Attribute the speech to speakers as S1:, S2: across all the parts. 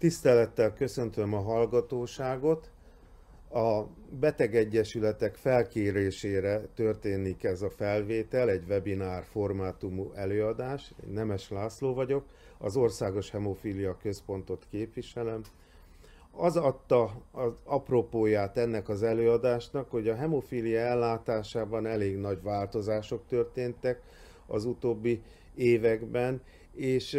S1: Tisztelettel köszöntöm a hallgatóságot. A betegegyesületek felkérésére történik ez a felvétel, egy webinár formátumú előadás. Én Nemes László vagyok, az Országos Hemofília Központot képviselem. Az adta az apropóját ennek az előadásnak, hogy a hemofília ellátásában elég nagy változások történtek az utóbbi években, és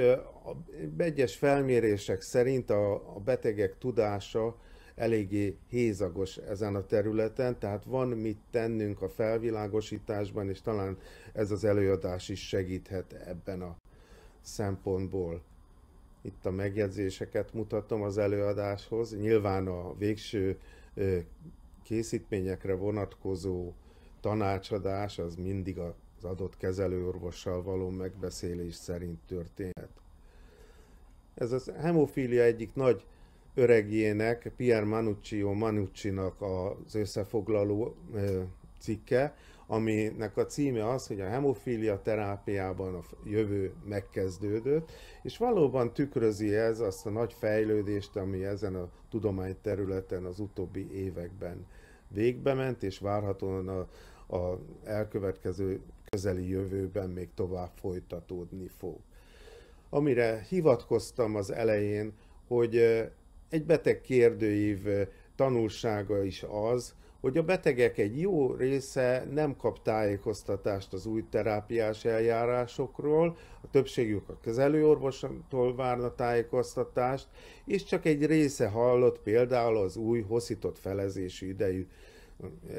S1: egyes felmérések szerint a betegek tudása eléggé hézagos ezen a területen, tehát van mit tennünk a felvilágosításban, és talán ez az előadás is segíthet ebben a szempontból. Itt a megjegyzéseket mutatom az előadáshoz. Nyilván a végső készítményekre vonatkozó tanácsadás az mindig az adott kezelőorvossal való megbeszélés szerint történhet. Ez a hemofília egyik nagy öregjének, Pierre Manucci-nak az összefoglaló cikke, aminek a címe az, hogy a hemofília terápiában a jövő megkezdődött, és valóban tükrözi ez azt a nagy fejlődést, ami ezen a tudományterületen az utóbbi években végbe ment, és várhatóan a elkövetkező közeli jövőben még tovább folytatódni fog. Amire hivatkoztam az elején, hogy egy beteg kérdőív tanulsága is az, hogy a betegek egy jó része nem kap tájékoztatást az új terápiás eljárásokról, a többségük a kezelőorvostól várna tájékoztatást, és csak egy része hallott például az új hosszított felezési idejű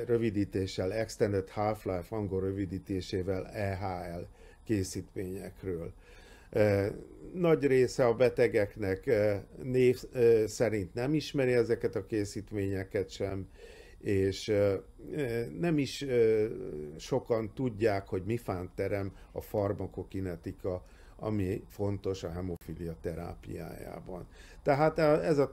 S1: rövidítéssel, Extended Half-Life angol rövidítésével EHL készítményekről. Nagy része a betegeknek név szerint nem ismeri ezeket a készítményeket sem, és nem is sokan tudják, hogy mifán terem a farmakokinetika, ami fontos a hemofília terápiájában. Tehát ez a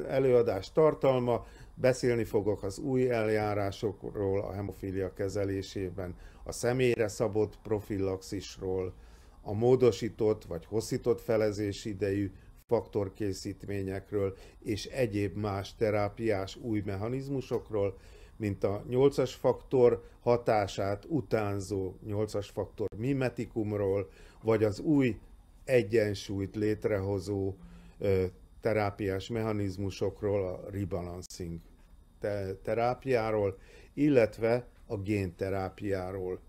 S1: előadás tartalma, beszélni fogok az új eljárásokról a hemofília kezelésében, a személyre szabott profilaxisról, a módosított vagy hosszított felezési idejű faktorkészítményekről és egyéb más terápiás új mechanizmusokról, mint a 8-as faktor hatását utánzó 8-as faktor mimetikumról, vagy az új egyensúlyt létrehozó terápiás mechanizmusokról, a rebalancing terápiáról, illetve a génterápiáról,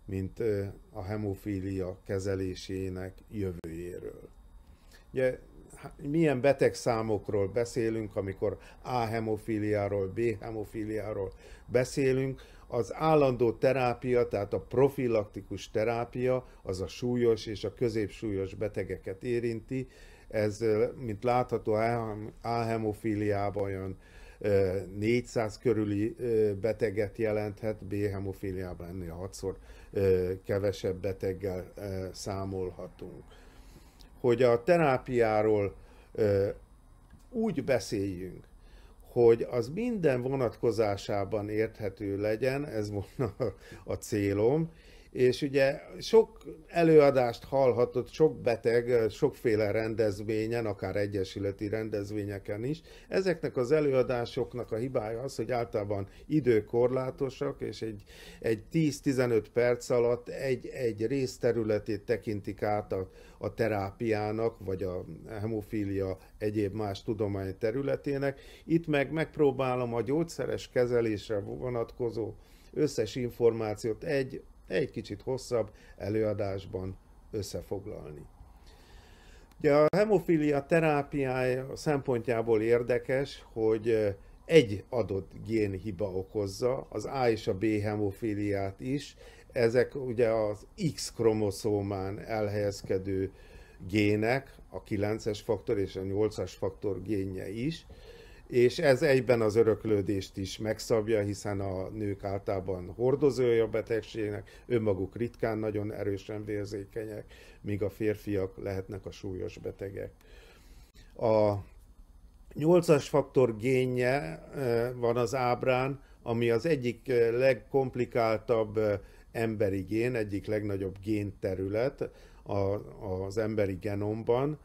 S1: mint a hemofília kezelésének jövőjéről. Ugye, milyen betegszámokról beszélünk, amikor A hemofíliáról, B hemofíliáról beszélünk? Az állandó terápia, tehát a profilaktikus terápia, az a súlyos és a középsúlyos betegeket érinti. Ez, mint látható, A hemofíliában olyan 400 körüli beteget jelenthet, B hemofíliában ennél 6-szor kevesebb beteggel számolhatunk. Hogy a terápiáról úgy beszéljünk, hogy az minden vonatkozásában érthető legyen, ez volna a célom, és ugye sok előadást hallhatott, sok beteg, sokféle rendezvényen, akár egyesületi rendezvényeken is. Ezeknek az előadásoknak a hibája az, hogy általában időkorlátosak, és egy 10-15 perc alatt egy részterületét tekintik át a terápiának, vagy a hemofília egyéb más tudományterületének. Itt megpróbálom a gyógyszeres kezelésre vonatkozó összes információt egy kicsit hosszabb előadásban összefoglalni. Ugye a hemofília terápiája szempontjából érdekes, hogy egy adott génhiba okozza, az A és a B hemofíliát is. Ezek ugye az X-kromoszómán elhelyezkedő gének, a 9-es faktor és a 8-as faktor génje is, és ez egyben az öröklődést is megszabja, hiszen a nők általában hordozója a betegségnek, önmaguk ritkán nagyon erősen vérzékenyek, míg a férfiak lehetnek a súlyos betegek. A 8-as faktor génje van az ábrán, ami az egyik legkomplikáltabb emberi gén, egyik legnagyobb génterület az emberi genomban,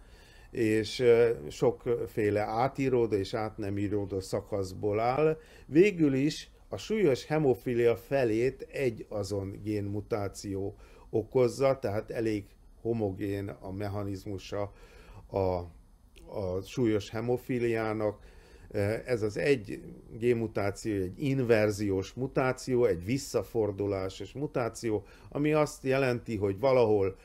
S1: és sokféle átíródó és át nem íródó szakaszból áll. Végül is a súlyos hemofília felét egy azon génmutáció okozza, tehát elég homogén a mechanizmusa a súlyos hemofíliának. Ez az egy génmutáció, egy inverziós mutáció, egy visszafordulásos mutáció, ami azt jelenti, hogy valahol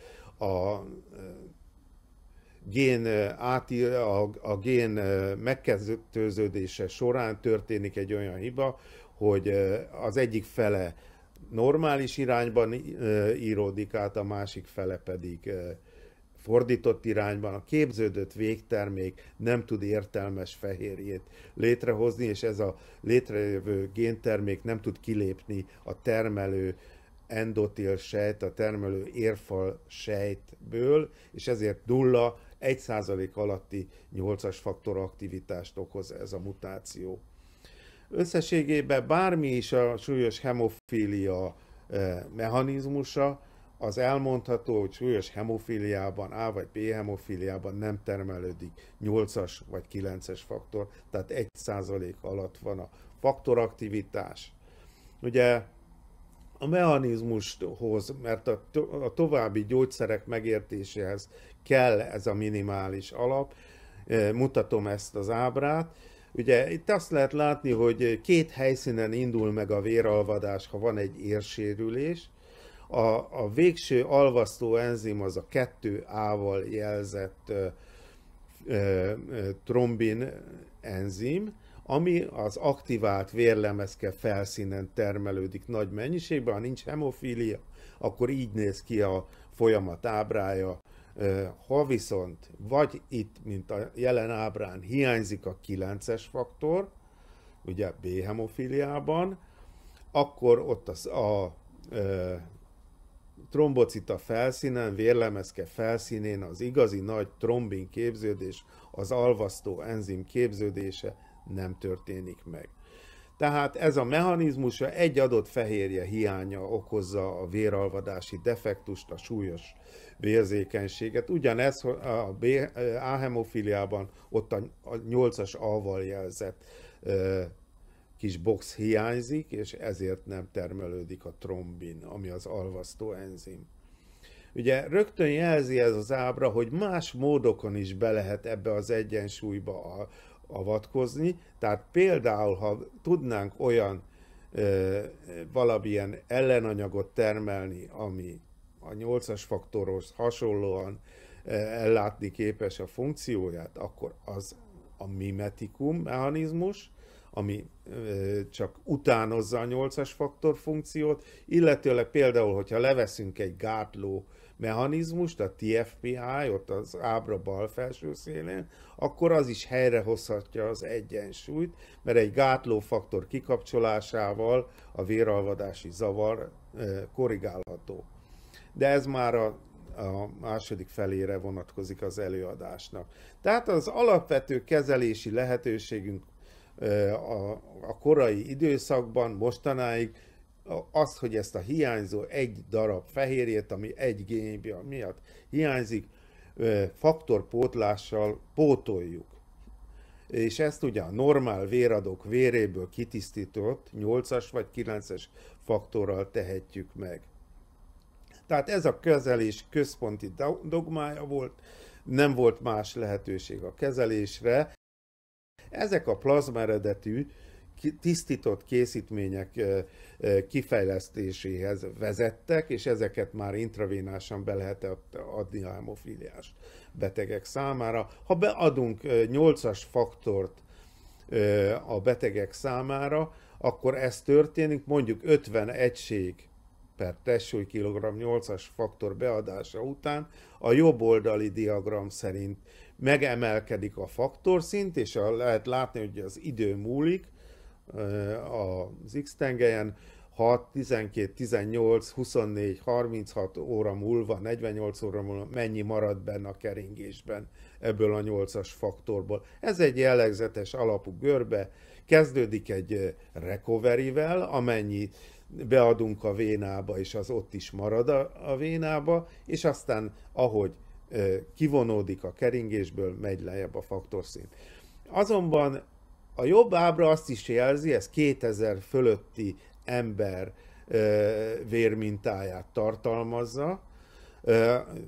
S1: a gén megkettőződése során történik egy olyan hiba, hogy az egyik fele normális irányban íródik át, a másik fele pedig fordított irányban. A képződött végtermék nem tud értelmes fehérjét létrehozni, és ez a létrejövő géntermék nem tud kilépni a termelő endotil sejt, a termelő érfal sejtből, és ezért 1% alatti 8-as faktor aktivitást okoz ez a mutáció. Összességében bármi is a súlyos hemofília mechanizmusa, az elmondható, hogy súlyos hemofíliában, A vagy B hemofíliában nem termelődik 8-as vagy 9-es faktor, tehát 1% alatt van a faktoraktivitás. Ugye a mechanizmushoz, mert a további gyógyszerek megértéséhez kell ez a minimális alap, mutatom ezt az ábrát. Ugye itt azt lehet látni, hogy két helyszínen indul meg a véralvadás, ha van egy érsérülés. A végső alvasztó enzim az a 2A-val jelzett trombin enzim, ami az aktivált vérlemezke felszínen termelődik nagy mennyiségben. Ha nincs hemofília, akkor így néz ki a folyamat ábrája. Ha viszont vagy itt, mint a jelen ábrán, hiányzik a 9-es faktor, ugye B hemofíliában, akkor ott a trombocita felszínen, vérlemezke felszínén az igazi nagy trombin képződés, az alvasztó enzim képződése nem történik meg. Tehát ez a mechanizmusa egy adott fehérje hiánya okozza a véralvadási defektust, a súlyos vérzékenységet. Ugyanez a A hemofíliában ott a 8-as A-val jelzett kis box hiányzik, és ezért nem termelődik a trombin, ami az alvasztó enzim. Ugye rögtön jelzi ez az ábra, hogy más módokon is be lehet ebbe az egyensúlyba avatkozni, tehát például, ha tudnánk olyan valamilyen ellenanyagot termelni, ami a 8-as faktorhoz hasonlóan ellátni képes a funkcióját, akkor az a mimetikum mechanizmus, ami csak utánozza a 8-as faktor funkciót, illetőleg például, hogyha leveszünk egy gátló mechanizmust, a TFPI, ott az ábra bal felső szélén, akkor az is helyrehozhatja az egyensúlyt, mert egy gátlófaktor kikapcsolásával a véralvadási zavar korrigálható. De ez már a második felére vonatkozik az előadásnak. Tehát az alapvető kezelési lehetőségünk a korai időszakban, mostanáig az, hogy ezt a hiányzó egy darab fehérjét, ami egy génbia miatt hiányzik, faktorpótlással pótoljuk. És ezt ugye a normál véradók véréből kitisztított 8-as vagy 9-es faktorral tehetjük meg. Tehát ez a kezelés központi dogmája volt, nem volt más lehetőség a kezelésre. Ezek a plazma eredetű tisztított készítmények kifejlesztéséhez vezettek, és ezeket már intravénásan be lehetett adni a hemofíliás betegek számára. Ha beadunk 8-as faktort a betegek számára, akkor ez történik, mondjuk 50 egység per testsúlykilogramm 8-as faktor beadása után a jobb oldali diagram szerint megemelkedik a faktorszint, és lehet látni, hogy az idő múlik az X-tengelyen, 6, 12, 18, 24, 36 óra múlva, 48 óra múlva mennyi marad benne a keringésben ebből a 8-as faktorból. Ez egy jellegzetes alapú görbe, kezdődik egy recovery-vel, amennyi beadunk a vénába, és az ott is marad a vénába, és aztán ahogy kivonódik a keringésből, megy lejjebb a faktorszint. Azonban a jobb ábra azt is jelzi, ez 2000 fölötti ember vérmintáját tartalmazza,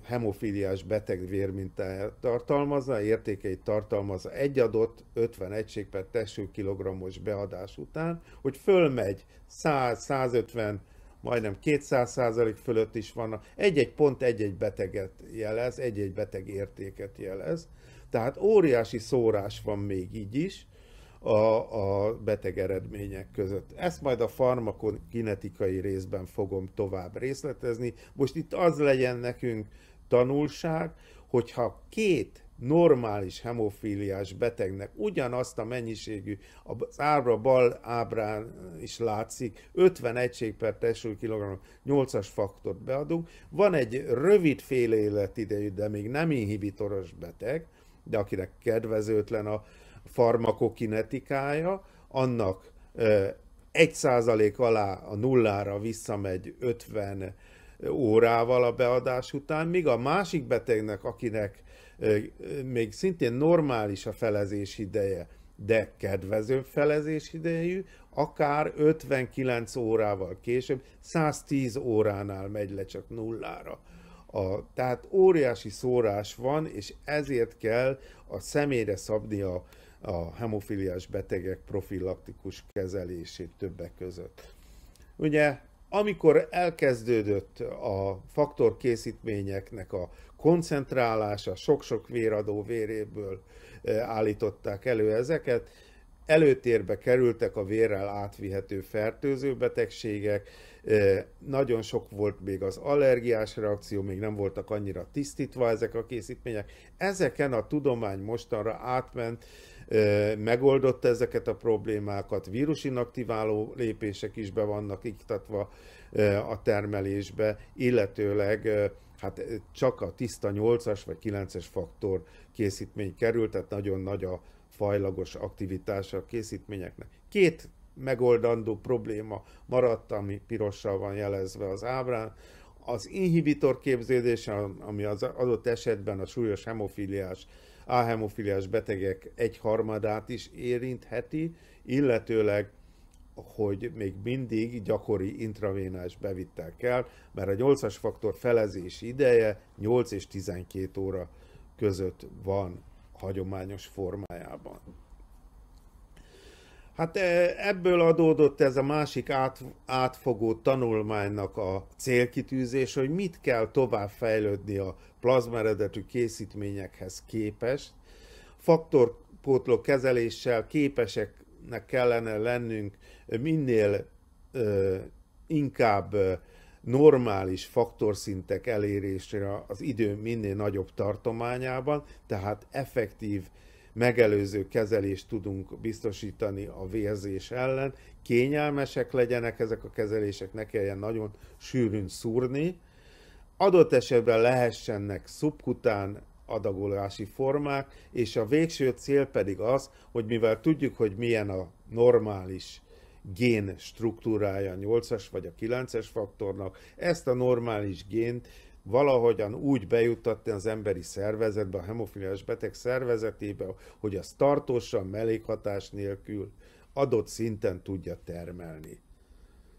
S1: hemofíliás beteg vérmintáját tartalmazza, értékeit tartalmazza egy adott 50 egység per testsúlykilogrammos beadás után, hogy fölmegy 100-150, majdnem 200% fölött is vannak. Egy-egy pont egy-egy beteget jelez, egy-egy beteg értéket jelez. Tehát óriási szórás van még így is a beteg eredmények között. Ezt majd a farmakokinetikai részben fogom tovább részletezni. Most itt az legyen nekünk tanulság, hogyha két normális hemofíliás betegnek ugyanazt a mennyiségű, az ábra bal ábrán is látszik, 50 egység per testsúlykilogramm 8-as faktort beadunk, van egy rövid fél életidejű, de még nem inhibitoros beteg, de akinek kedvezőtlen a farmakokinetikája, annak 1% alá a nullára visszamegy 50 órával a beadás után, míg a másik betegnek, akinek még szintén normális a felezés ideje, de kedvező felezés idejű, akár 59 órával később, 110 óránál megy le csak nullára. Tehát óriási szórás van, és ezért kell a személyre szabni a hemofíliás betegek profilaktikus kezelését többek között. Ugye, amikor elkezdődött a faktorkészítményeknek a koncentrálása, sok-sok véradó véréből állították elő ezeket, előtérbe kerültek a vérrel átvihető fertőző betegségek, nagyon sok volt még az allergiás reakció, még nem voltak annyira tisztítva ezek a készítmények. Ezeken a tudomány mostanra átment, megoldotta ezeket a problémákat, vírusinaktiváló lépések is be vannak iktatva a termelésbe, illetőleg hát csak a tiszta 8-as vagy 9-es faktor készítmény került, tehát nagyon nagy a fajlagos aktivitása a készítményeknek. Két megoldandó probléma maradt, ami pirossal van jelezve az ábrán. Az inhibitor képződés, ami az adott esetben a súlyos hemofíliás, ahemofíliás betegek egyharmadát is érintheti, illetőleg, hogy még mindig gyakori intravénás bevittel kell, mert a 8-as faktor felezési ideje 8 és 12 óra között van hagyományos formájában. Hát ebből adódott ez a másik átfogó tanulmánynak a célkitűzés, hogy mit kell továbbfejlődni a plazma eredetű készítményekhez képest. Faktorpótló kezeléssel képeseknek kellene lennünk minél inkább normális faktorszintek elérésére az idő minél nagyobb tartományában, tehát effektív megelőző kezelést tudunk biztosítani a vérzés ellen, kényelmesek legyenek ezek a kezelések, ne kelljen nagyon sűrűn szúrni, adott esetben lehessenek szubkután adagolási formák, és a végső cél pedig az, hogy mivel tudjuk, hogy milyen a normális gén struktúrája a 8-as vagy a 9-es faktornak, ezt a normális gént valahogyan úgy bejuttatni az emberi szervezetbe, a hemofíliás beteg szervezetébe, hogy az tartósan, mellékhatás nélkül adott szinten tudja termelni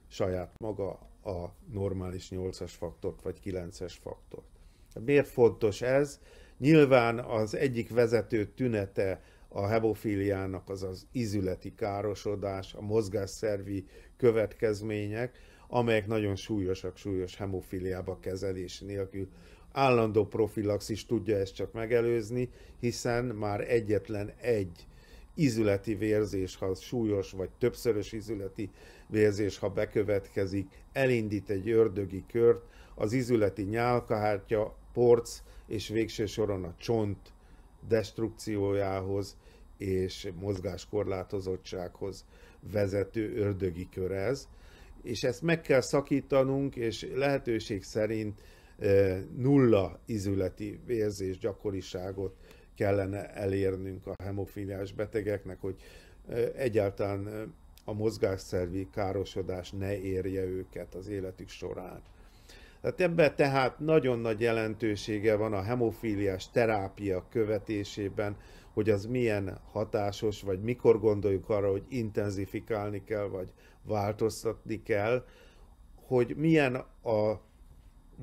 S1: saját maga a normális 8-as faktort vagy 9-es faktort. Miért fontos ez? Nyilván az egyik vezető tünete a hemofíliának az az ízületi károsodás, a mozgásszervi következmények, amelyek nagyon súlyosak, súlyos hemofíliába kezelés nélkül. Állandó profilaxis tudja ezt csak megelőzni, hiszen már egyetlen egy ízületi vérzés, ha súlyos vagy többszörös ízületi vérzés, ha bekövetkezik, elindít egy ördögi kört, az ízületi nyálkahártya, porc és végső soron a csont destrukciójához és mozgáskorlátozottsághoz vezető ördögi kör ez. És ezt meg kell szakítanunk, és lehetőség szerint nulla ízületi vérzés gyakoriságot kellene elérnünk a hemofíliás betegeknek, hogy egyáltalán a mozgásszervi károsodás ne érje őket az életük során. Tehát ebben tehát nagyon nagy jelentősége van a hemofíliás terápia követésében, hogy az milyen hatásos, vagy mikor gondoljuk arra, hogy intenzifikálni kell, vagy változtatni kell, hogy milyen a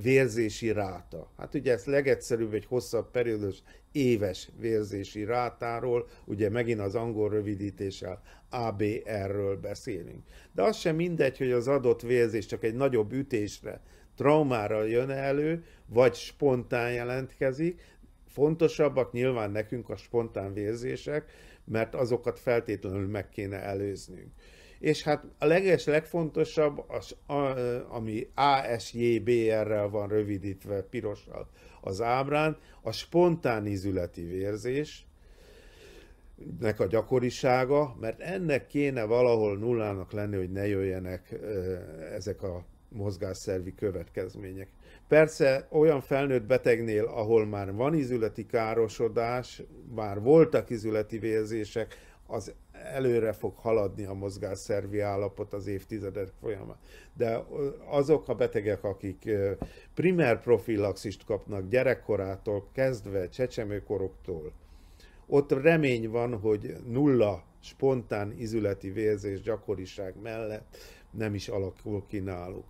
S1: vérzési ráta. Hát ugye ez legegyszerűbb egy hosszabb periódus éves vérzési rátáról, ugye megint az angol rövidítéssel ABR-ről beszélünk. De az sem mindegy, hogy az adott vérzés csak egy nagyobb ütésre, traumára jön elő, vagy spontán jelentkezik. Fontosabbak nyilván nekünk a spontán vérzések, mert azokat feltétlenül meg kéne előznünk. És hát a legfontosabb, ami ASJBR-rel van rövidítve pirossal az ábrán, a spontán izületi vérzés, nek a gyakorisága, mert ennek kéne valahol nullának lenni, hogy ne jöjjenek ezek a mozgásszervi következmények. Persze olyan felnőtt betegnél, ahol már van izületi károsodás, már voltak izületi vérzések, az előre fog haladni a mozgásszervi állapot az évtizedek folyamán. De azok a betegek, akik primer profilaxist kapnak gyerekkorától kezdve, csecsemőkoroktól, ott remény van, hogy nulla spontán izületi vérzés gyakoriság mellett nem is alakul ki náluk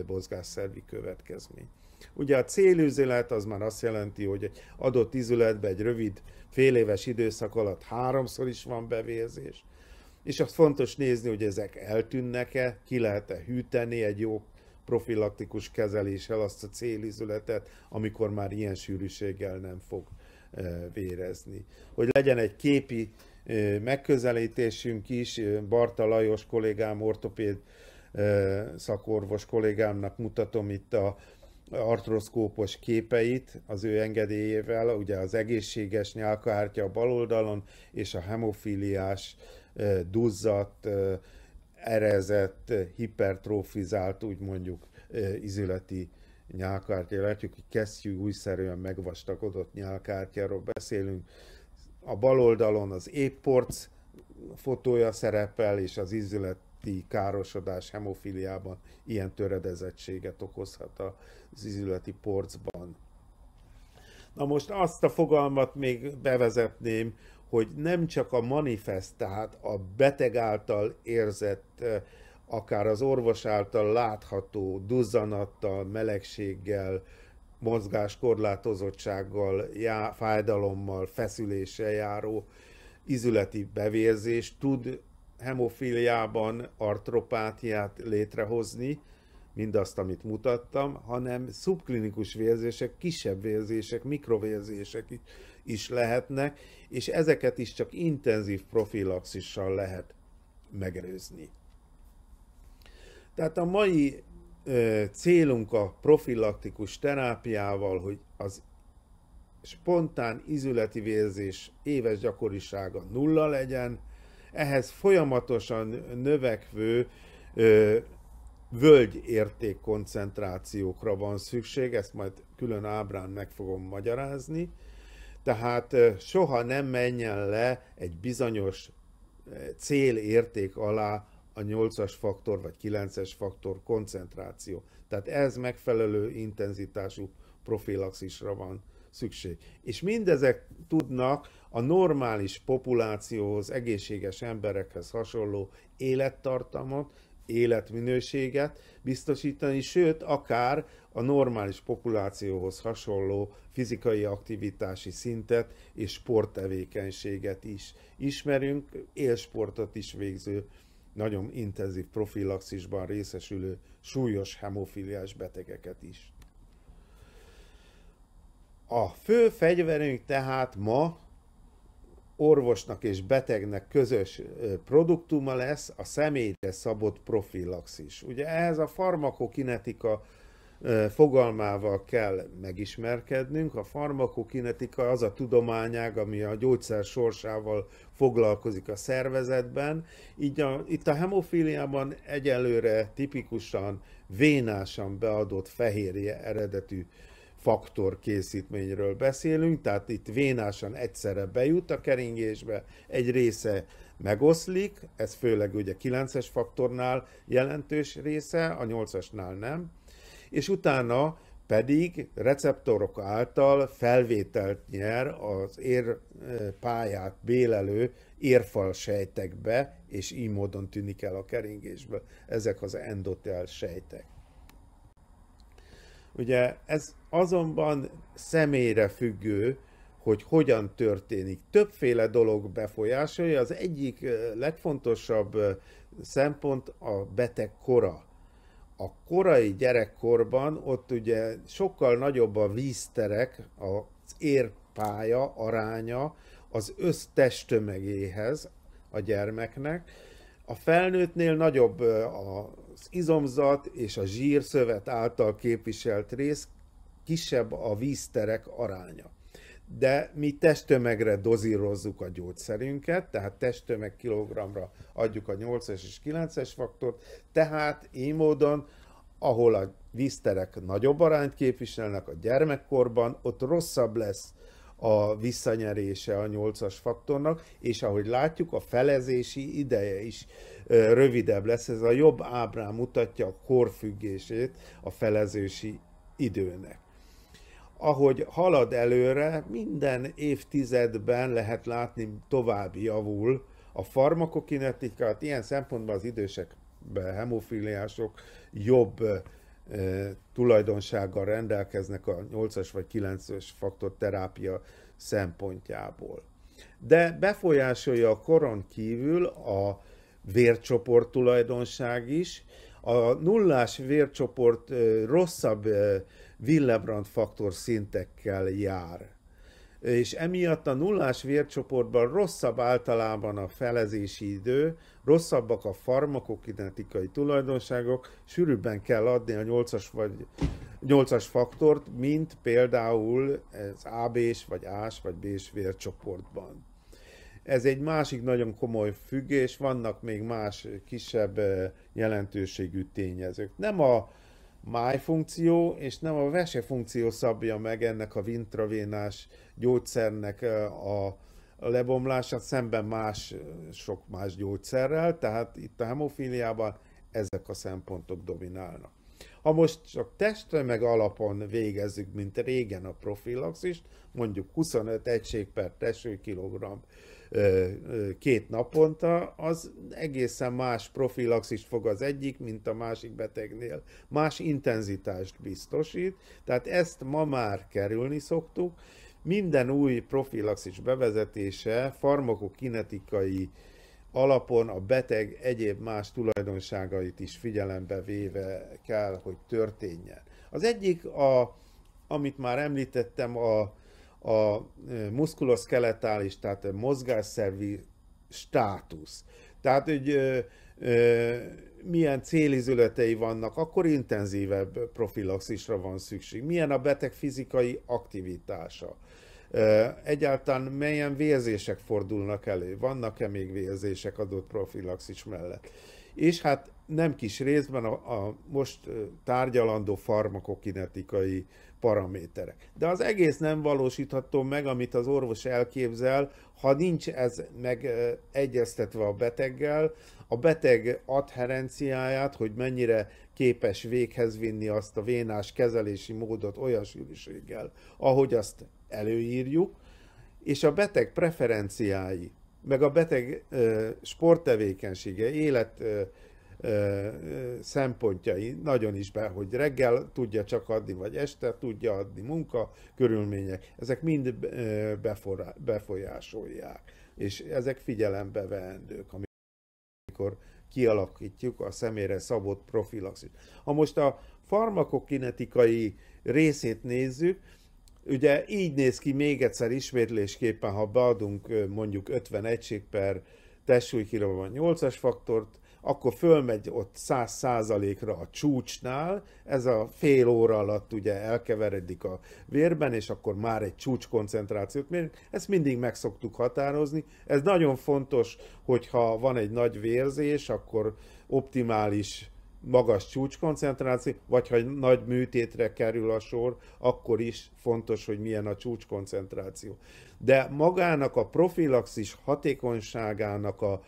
S1: mozgásszervi következmény. Ugye a célüzelet az már azt jelenti, hogy egy adott izületben egy rövid féléves időszak alatt 3-szor is van bevérzés, és azt fontos nézni, hogy ezek eltűnnek-e, ki lehet-e hűteni egy jó profilaktikus kezeléssel azt a célizületet, amikor már ilyen sűrűséggel nem fog vérezni. Hogy legyen egy képi megközelítésünk is, Barta Lajos kollégám, ortopéd szakorvos kollégámnak mutatom itt a artroszkópos képeit az ő engedélyével, ugye az egészséges nyálkahártya a bal oldalon, és a hemofíliás, duzzadt, erezett, hipertrofizált, úgy mondjuk izületi nyálkahártya. Látjuk, hogy kesztyű újszerűen megvastagodott nyálkahártyáról beszélünk. A bal oldalon az épporc fotója szerepel, és az izületi károsodás hemofíliában ilyen töredezettséget okozhat az izületi porcban. Na most azt a fogalmat még bevezetném, hogy nem csak a manifest, tehát a beteg által érzett, akár az orvos által látható duzzanattal, melegséggel, mozgáskorlátozottsággal, fájdalommal, feszüléssel járó izületi bevérzés tud hemofíliában artropátiát létrehozni, mindazt, amit mutattam, hanem szubklinikus vérzések, kisebb vérzések, mikrovérzések is lehetnek, és ezeket is csak intenzív profilaxissal lehet megelőzni. Tehát a mai célunk a profilaktikus terápiával, hogy az spontán izületi vérzés éves gyakorisága 0 legyen, ehhez folyamatosan növekvő völgyérték koncentrációkra van szükség, ezt majd külön ábrán meg fogom magyarázni, tehát soha nem menjen le egy bizonyos célérték alá a 8-as faktor vagy 9-es faktor koncentráció. Tehát ez megfelelő intenzitású profilaxisra van szükség. És mindezek tudnak a normális populációhoz, egészséges emberekhez hasonló élettartamot, életminőséget biztosítani, sőt, akár a normális populációhoz hasonló fizikai aktivitási szintet és sporttevékenységet is ismerünk, élsportot is végző, nagyon intenzív profilaxisban részesülő súlyos hemofíliás betegeket is. A fő fegyverünk tehát ma orvosnak és betegnek közös produktuma lesz a személyre szabott profilaxis. Ugye ehhez a farmakokinetika fogalmával kell megismerkednünk. A farmakokinetika az a tudományág, ami a gyógyszer sorsával foglalkozik a szervezetben. Így itt a hemofíliában egyelőre tipikusan vénásan beadott fehérje eredetű faktor készítményről beszélünk, tehát itt vénásan egyszerre bejut a keringésbe, egy része megoszlik, ez főleg ugye 9-es faktornál jelentős része, a 8-asnál nem, és utána pedig receptorok által felvételt nyer az érpályát bélelő érfal sejtekbe, és így módon tűnik el a keringésből. Ezek az endotel sejtek. Ugye ez azonban személyre függő, hogy hogyan történik. Többféle dolog befolyásolja, az egyik legfontosabb szempont a beteg kora. A korai gyerekkorban ott ugye sokkal nagyobb a vízterek, az érpálya aránya az össztesttömegéhez a gyermeknek. A felnőttnél nagyobb az izomzat és a zsírszövet által képviselt rész, kisebb a vízterek aránya. De mi testtömegre dozírozzuk a gyógyszerünket, tehát testtömeg kilogramra adjuk a 8-es és 9-es faktort, tehát így módon, ahol a vízterek nagyobb arányt képviselnek a gyermekkorban, ott rosszabb lesz a visszanyerése a 8-as faktornak, és ahogy látjuk, a felezési ideje is rövidebb lesz. Ez a jobb ábrán mutatja a korfüggését a felezési időnek. Ahogy halad előre, minden évtizedben lehet látni, tovább javul a farmakokinetikát, ilyen szempontból az idősekben hemofíliások jobb tulajdonsággal rendelkeznek a 8-as vagy 9-es faktor terápia szempontjából. De befolyásolja a koron kívül a vércsoport tulajdonság is. A nullás vércsoport rosszabb Willebrand faktor szintekkel jár. És emiatt a nullás vércsoportban rosszabb általában a felezési idő, rosszabbak a farmakokinetikai tulajdonságok, sűrűbben kell adni a 8-as faktort, mint például az AB-s, vagy A-s, vagy B-s vércsoportban. Ez egy másik nagyon komoly függés, vannak még más kisebb jelentőségű tényezők. Nem a májfunkció és nem a vesefunkció szabja meg ennek a intravénás gyógyszernek a lebomlását szemben sok más gyógyszerrel, tehát itt a hemofíliában ezek a szempontok dominálnak. Ha most csak testtömeg alapon végezzük, mint régen a profilaxist, mondjuk 25 egység per testsúlykilogramm 2 naponta, az egészen más profilaxist fog az egyik, mint a másik betegnél. Más intenzitást biztosít, tehát ezt ma már kerülni szoktuk. Minden új profilaxis bevezetése farmakokinetikai alapon a beteg egyéb más tulajdonságait is figyelembe véve kell, hogy történjen. Az egyik, amit már említettem, a muszkuloszkeletális, tehát a mozgásszervi státusz. Tehát, hogy milyen célizületei vannak, akkor intenzívebb profilaxisra van szükség. Milyen a beteg fizikai aktivitása. Egyáltalán milyen vérzések fordulnak elő, vannak-e még vérzések adott profilaxis mellett. És hát nem kis részben a most tárgyalandó farmakokinetikai paraméterek. De az egész nem valósítható meg, amit az orvos elképzel, ha nincs ez megegyeztetve a beteggel, a beteg adherenciáját, hogy mennyire képes véghez vinni azt a vénás kezelési módot olyan sűrűséggel, ahogy azt előírjuk, és a beteg preferenciái, meg a beteg sporttevékenysége, élet szempontjai nagyon is hogy reggel tudja csak adni, vagy este tudja adni, munka, körülmények, ezek mind befolyásolják, és ezek figyelembe veendők, amikor kialakítjuk a személyre szabott profilaxist. Ha most a farmakokinetikai részét nézzük, ugye így néz ki még egyszer ismétlésképpen, ha beadunk mondjuk 50 egység per testsúlykilogramm 8-as faktort, akkor fölmegy ott 100%-ra a csúcsnál, ez a fél óra alatt ugye elkeveredik a vérben, és akkor már egy csúcskoncentrációt mérünk. Ezt mindig meg szoktuk határozni. Ez nagyon fontos, hogyha van egy nagy vérzés, akkor optimális magas csúcskoncentráció, vagy ha nagy műtétre kerül a sor, akkor is fontos, hogy milyen a csúcskoncentráció. De magának a profilaxis hatékonyságának a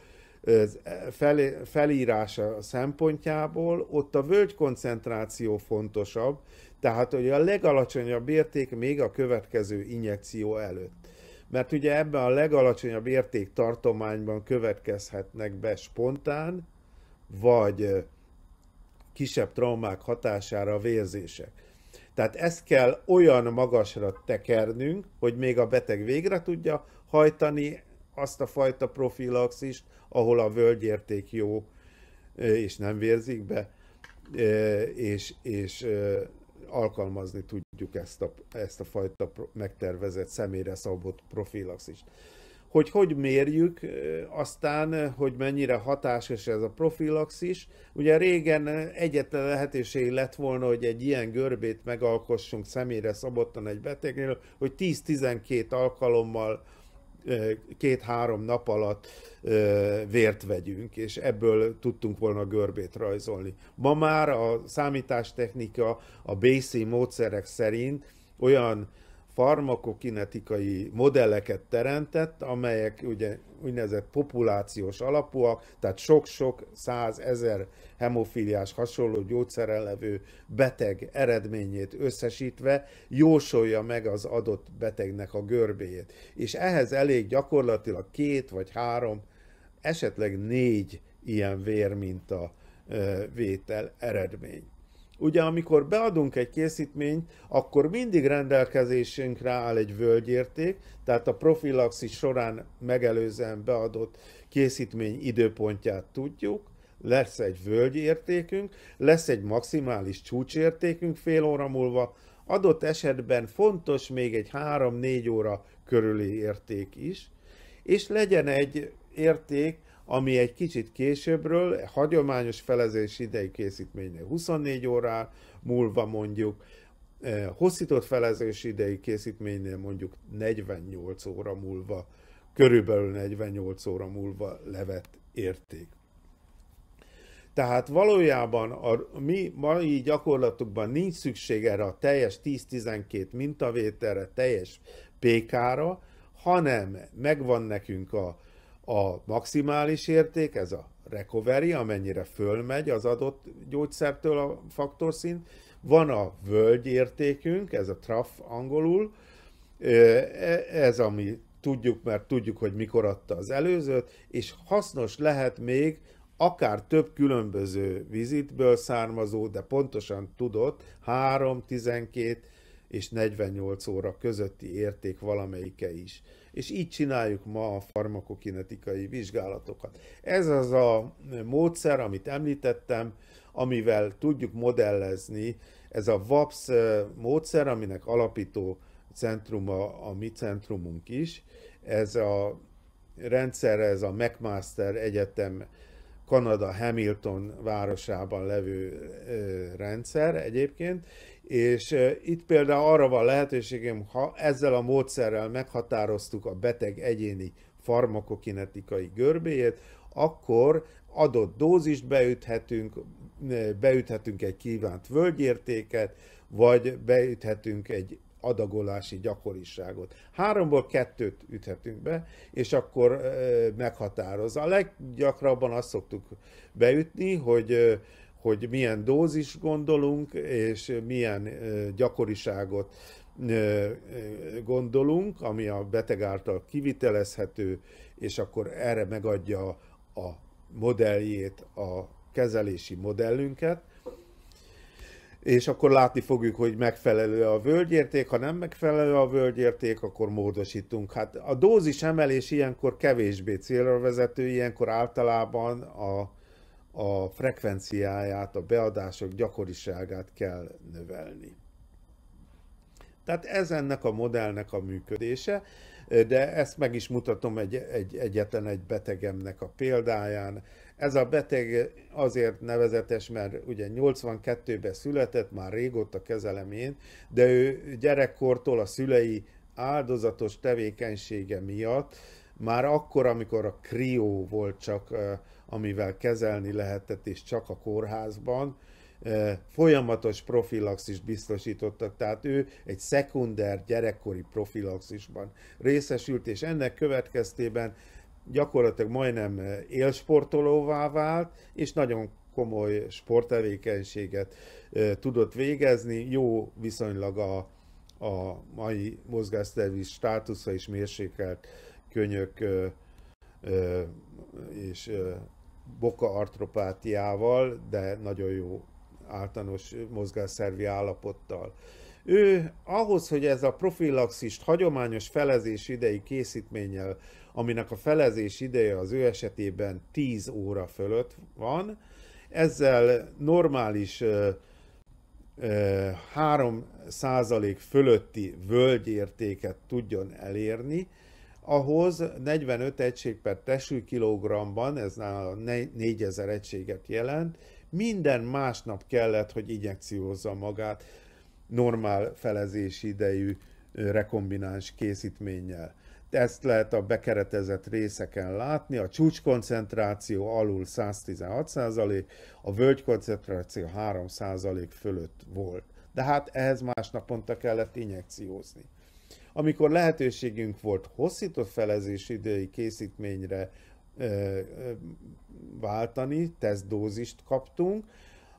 S1: felírása szempontjából ott a völgykoncentráció fontosabb, tehát hogy a legalacsonyabb érték még a következő injekció előtt. Mert ugye ebben a legalacsonyabb értéktartományban következhetnek be spontán, vagy kisebb traumák hatására vérzések. Tehát ezt kell olyan magasra tekernünk, hogy még a beteg végre tudja hajtani azt a fajta profilaxist, ahol a völgyérték jó, és nem vérzik be, és alkalmazni tudjuk ezt a fajta megtervezett, személyre szabott profilaxist. Hogy mérjük aztán, hogy mennyire hatásos ez a profilaxis. Ugye régen egyetlen lehetőség lett volna, hogy egy ilyen görbét megalkossunk személyre szabottan egy betegnél, hogy 10-12 alkalommal 2-3 nap alatt vért vegyünk, és ebből tudtunk volna görbét rajzolni. Ma már a számítástechnika a Bayes módszerek szerint olyan farmakokinetikai modelleket teremtett, amelyek ugye úgynevezett populációs alapúak, tehát sok-sok 100 000 hemofíliás hasonló gyógyszerrel levő beteg eredményét összesítve jósolja meg az adott betegnek a görbéjét. És ehhez elég gyakorlatilag 2 vagy 3, esetleg 4 ilyen vérminta vétel eredmény. Ugye amikor beadunk egy készítményt, akkor mindig rendelkezésünkre áll egy völgyérték, tehát a profilaxis során megelőzően beadott készítmény időpontját tudjuk, lesz egy völgyértékünk, lesz egy maximális csúcsértékünk fél óra múlva, adott esetben fontos még egy 3-4 óra körüli érték is, és legyen egy érték, ami egy kicsit későbbről, hagyományos felezés idei készítménynél 24 órá múlva mondjuk, hosszított felezés idei készítménynél mondjuk 48 óra múlva, körülbelül 48 óra múlva levett érték. Tehát valójában a mi mai gyakorlatukban nincs szükség erre a teljes 10-12 mintavételre, teljes PK-ra, hanem megvan nekünk a maximális érték, ez a recovery, amennyire fölmegy az adott gyógyszertől a faktorszint, van a völgyértékünk, ez a trough angolul, ez ami tudjuk, mert tudjuk, hogy mikor adta az előzőt, és hasznos lehet még akár több különböző vizitből származó, de pontosan tudott 3, 12 és 48 óra közötti érték valamelyike is. És így csináljuk ma a farmakokinetikai vizsgálatokat. Ez az a módszer, amit említettem, amivel tudjuk modellezni, ez a VAPS módszer, aminek alapító centruma a mi centrumunk is. Ez a rendszer, ez a McMaster Egyetem Kanada Hamilton városában levő rendszer egyébként, és itt például arra van lehetőségem, ha ezzel a módszerrel meghatároztuk a beteg egyéni farmakokinetikai görbéjét, akkor adott dózist beüthetünk egy kívánt völgyértéket, vagy beüthetünk egy adagolási gyakoriságot. 3-ból 2-t üthetünk be, és akkor meghatározza. A leggyakrabban azt szoktuk beütni, hogy milyen dózis gondolunk, és milyen gyakoriságot gondolunk, ami a beteg által kivitelezhető, és akkor erre megadja a modelljét, a kezelési modellünket, és akkor látni fogjuk, hogy megfelelő a völgyérték, ha nem megfelelő a völgyérték, akkor módosítunk. Hát a dózis emelés ilyenkor kevésbé célra vezető, ilyenkor általában a frekvenciáját, a beadások gyakoriságát kell növelni. Tehát ez ennek a modellnek a működése, de ezt meg is mutatom egyetlen egy betegemnek a példáján. Ez a beteg azért nevezetes, mert ugye 82-ben született, már régóta kezelem én, de ő gyerekkortól a szülei áldozatos tevékenysége miatt, már akkor, amikor a krió volt csak, amivel kezelni lehetett, és csak a kórházban, folyamatos profilaxist biztosítottak, tehát ő egy szekunder gyerekkori profilaxisban részesült, és ennek következtében gyakorlatilag majdnem élsportolóvá vált, és nagyon komoly sporttevékenységet tudott végezni, jó viszonylag a mai mozgástervi státusza is mérsékelt könyök és boka artropátiával, de nagyon jó általános mozgásszervi állapottal. Ő ahhoz, hogy ez a profilaxist hagyományos felezés idei készítménnyel, aminek a felezés ideje az ő esetében 10 óra fölött van, ezzel normális 3% fölötti völgyértéket tudjon elérni, ahhoz 45 egység per testsúlykilogrammban, ez nála 4000 egységet jelent, minden másnap kellett, hogy injekciózza magát normál felezési idejű rekombináns készítménnyel. Ezt lehet a bekeretezett részeken látni, a csúcskoncentráció alul 116%, a völgykoncentráció 3% fölött volt. De hát ehhez másnaponta kellett injekciózni. Amikor lehetőségünk volt hosszított felezés idei készítményre váltani, tesztdózist kaptunk,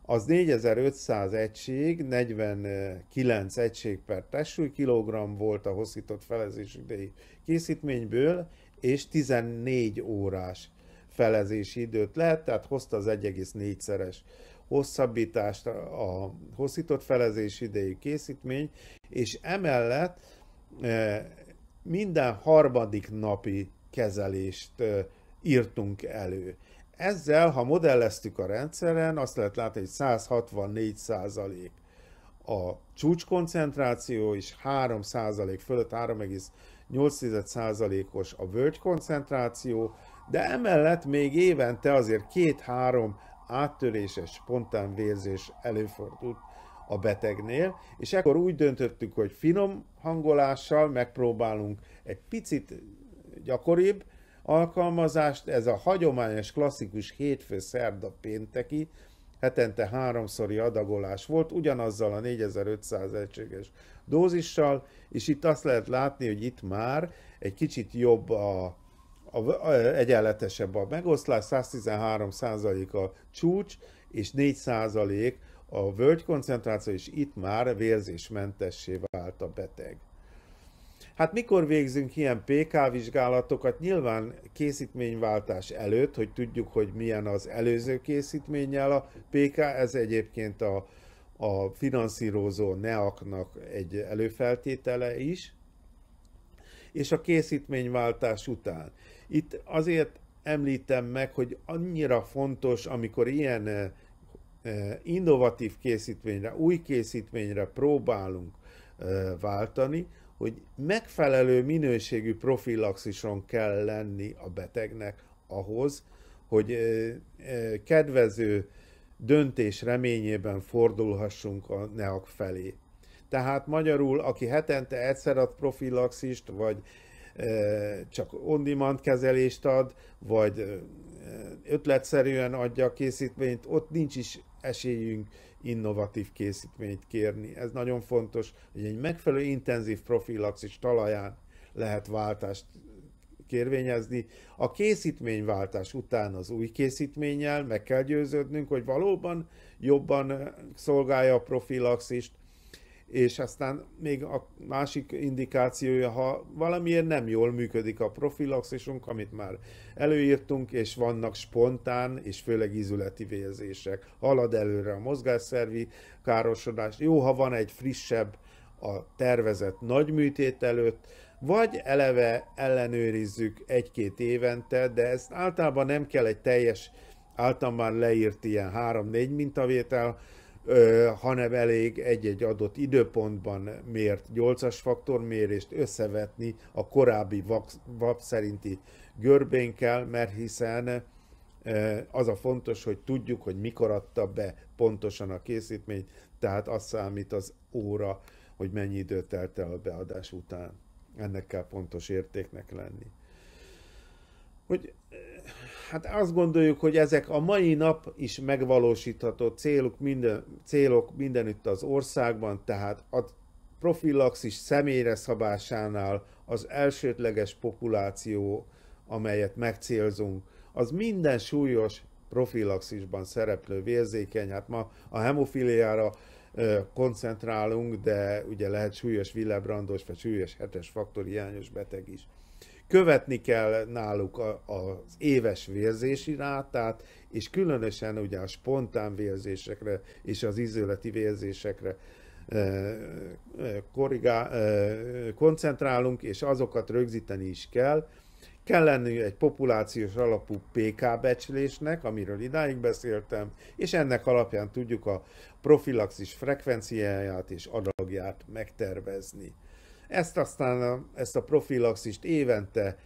S1: az 4500 egység, 49 egység per testsúlykilogramm volt a hosszított felezés idei készítményből, és 14 órás felezési időt lehet, tehát hozta az 1,4-szeres hosszabbítást a hosszított felezés idejű készítmény, és emellett minden harmadik napi kezelést írtunk elő. Ezzel, ha modelleztük a rendszeren, azt lehet látni, hogy 164% a csúcskoncentráció, és 3% fölött 3,8%-os a völgykoncentráció, de emellett még évente azért 2-3 áttöréses spontán vérzés előfordult a betegnél, és ekkor úgy döntöttük, hogy finom hangolással megpróbálunk egy picit gyakoribb alkalmazást, ez a hagyományos klasszikus hétfő, szerda, pénteki, hetente 3-szori adagolás volt, ugyanazzal a 4500 egységes dózissal, és itt azt lehet látni, hogy itt már egy kicsit jobb egyenletesebb a megoszlás, 113% a csúcs, és 4% a völgykoncentráció, és itt már vérzésmentessé vált a beteg. Hát mikor végzünk ilyen PK vizsgálatokat? Nyilván készítményváltás előtt, hogy tudjuk, hogy milyen az előző készítménnyel a PK, ez egyébként a finanszírozó NEAK-nak egy előfeltétele is, és a készítményváltás után. Itt azért említem meg, hogy annyira fontos, amikor ilyen innovatív készítményre, új készítményre próbálunk váltani, hogy megfelelő minőségű profilaxison kell lenni a betegnek ahhoz, hogy kedvező döntés reményében fordulhassunk a NEAK felé. Tehát magyarul, aki hetente egyszer ad profilaxist, vagy csak on-demand kezelést ad, vagy ötletszerűen adja a készítményt, ott nincs is esélyünk innovatív készítményt kérni. Ez nagyon fontos, hogy egy megfelelő intenzív profilaxis talaján lehet váltást kérvényezni. A készítményváltás után az új készítménnyel meg kell győződnünk, hogy valóban jobban szolgálja a profilaxist, és aztán még a másik indikációja, ha valamiért nem jól működik a profilaxisunk, amit már előírtunk, és vannak spontán és főleg ízületi vérzések, halad előre a mozgásszervi károsodás, jó, ha van egy frissebb a tervezett nagy műtét előtt, vagy eleve ellenőrizzük 1-2 évente, de ezt általában nem kell egy teljes, általában már leírt ilyen 3-4 mintavétel, hanem elég egy-egy adott időpontban mért 8-as faktormérést összevetni a korábbi VAP szerinti görbénkkel, mert hiszen az a fontos, hogy tudjuk, hogy mikor adta be pontosan a készítményt, tehát az számít az óra, hogy mennyi időt telt el a beadás után. Ennek kell pontos értéknek lenni. Hogy hát azt gondoljuk, hogy ezek a mai nap is megvalósítható célok mindenütt az országban, tehát a profilaxis személyre szabásánál az elsődleges populáció amelyet megcélzunk, az minden súlyos profilaxisban szereplő vérzékeny. Hát ma a hemofíliára koncentrálunk, de ugye lehet súlyos Willebrandos vagy súlyos 7-es faktor hiányos beteg is. Követni kell náluk az éves vérzési rátát, és különösen ugye a spontán vérzésekre és az izületi vérzésekre koncentrálunk, és azokat rögzíteni is kell. Kell lenni egy populációs alapú PK becslésnek, amiről idáig beszéltem, és ennek alapján tudjuk a profilaxis frekvenciáját és adagját megtervezni. Ezt a profilaxist évente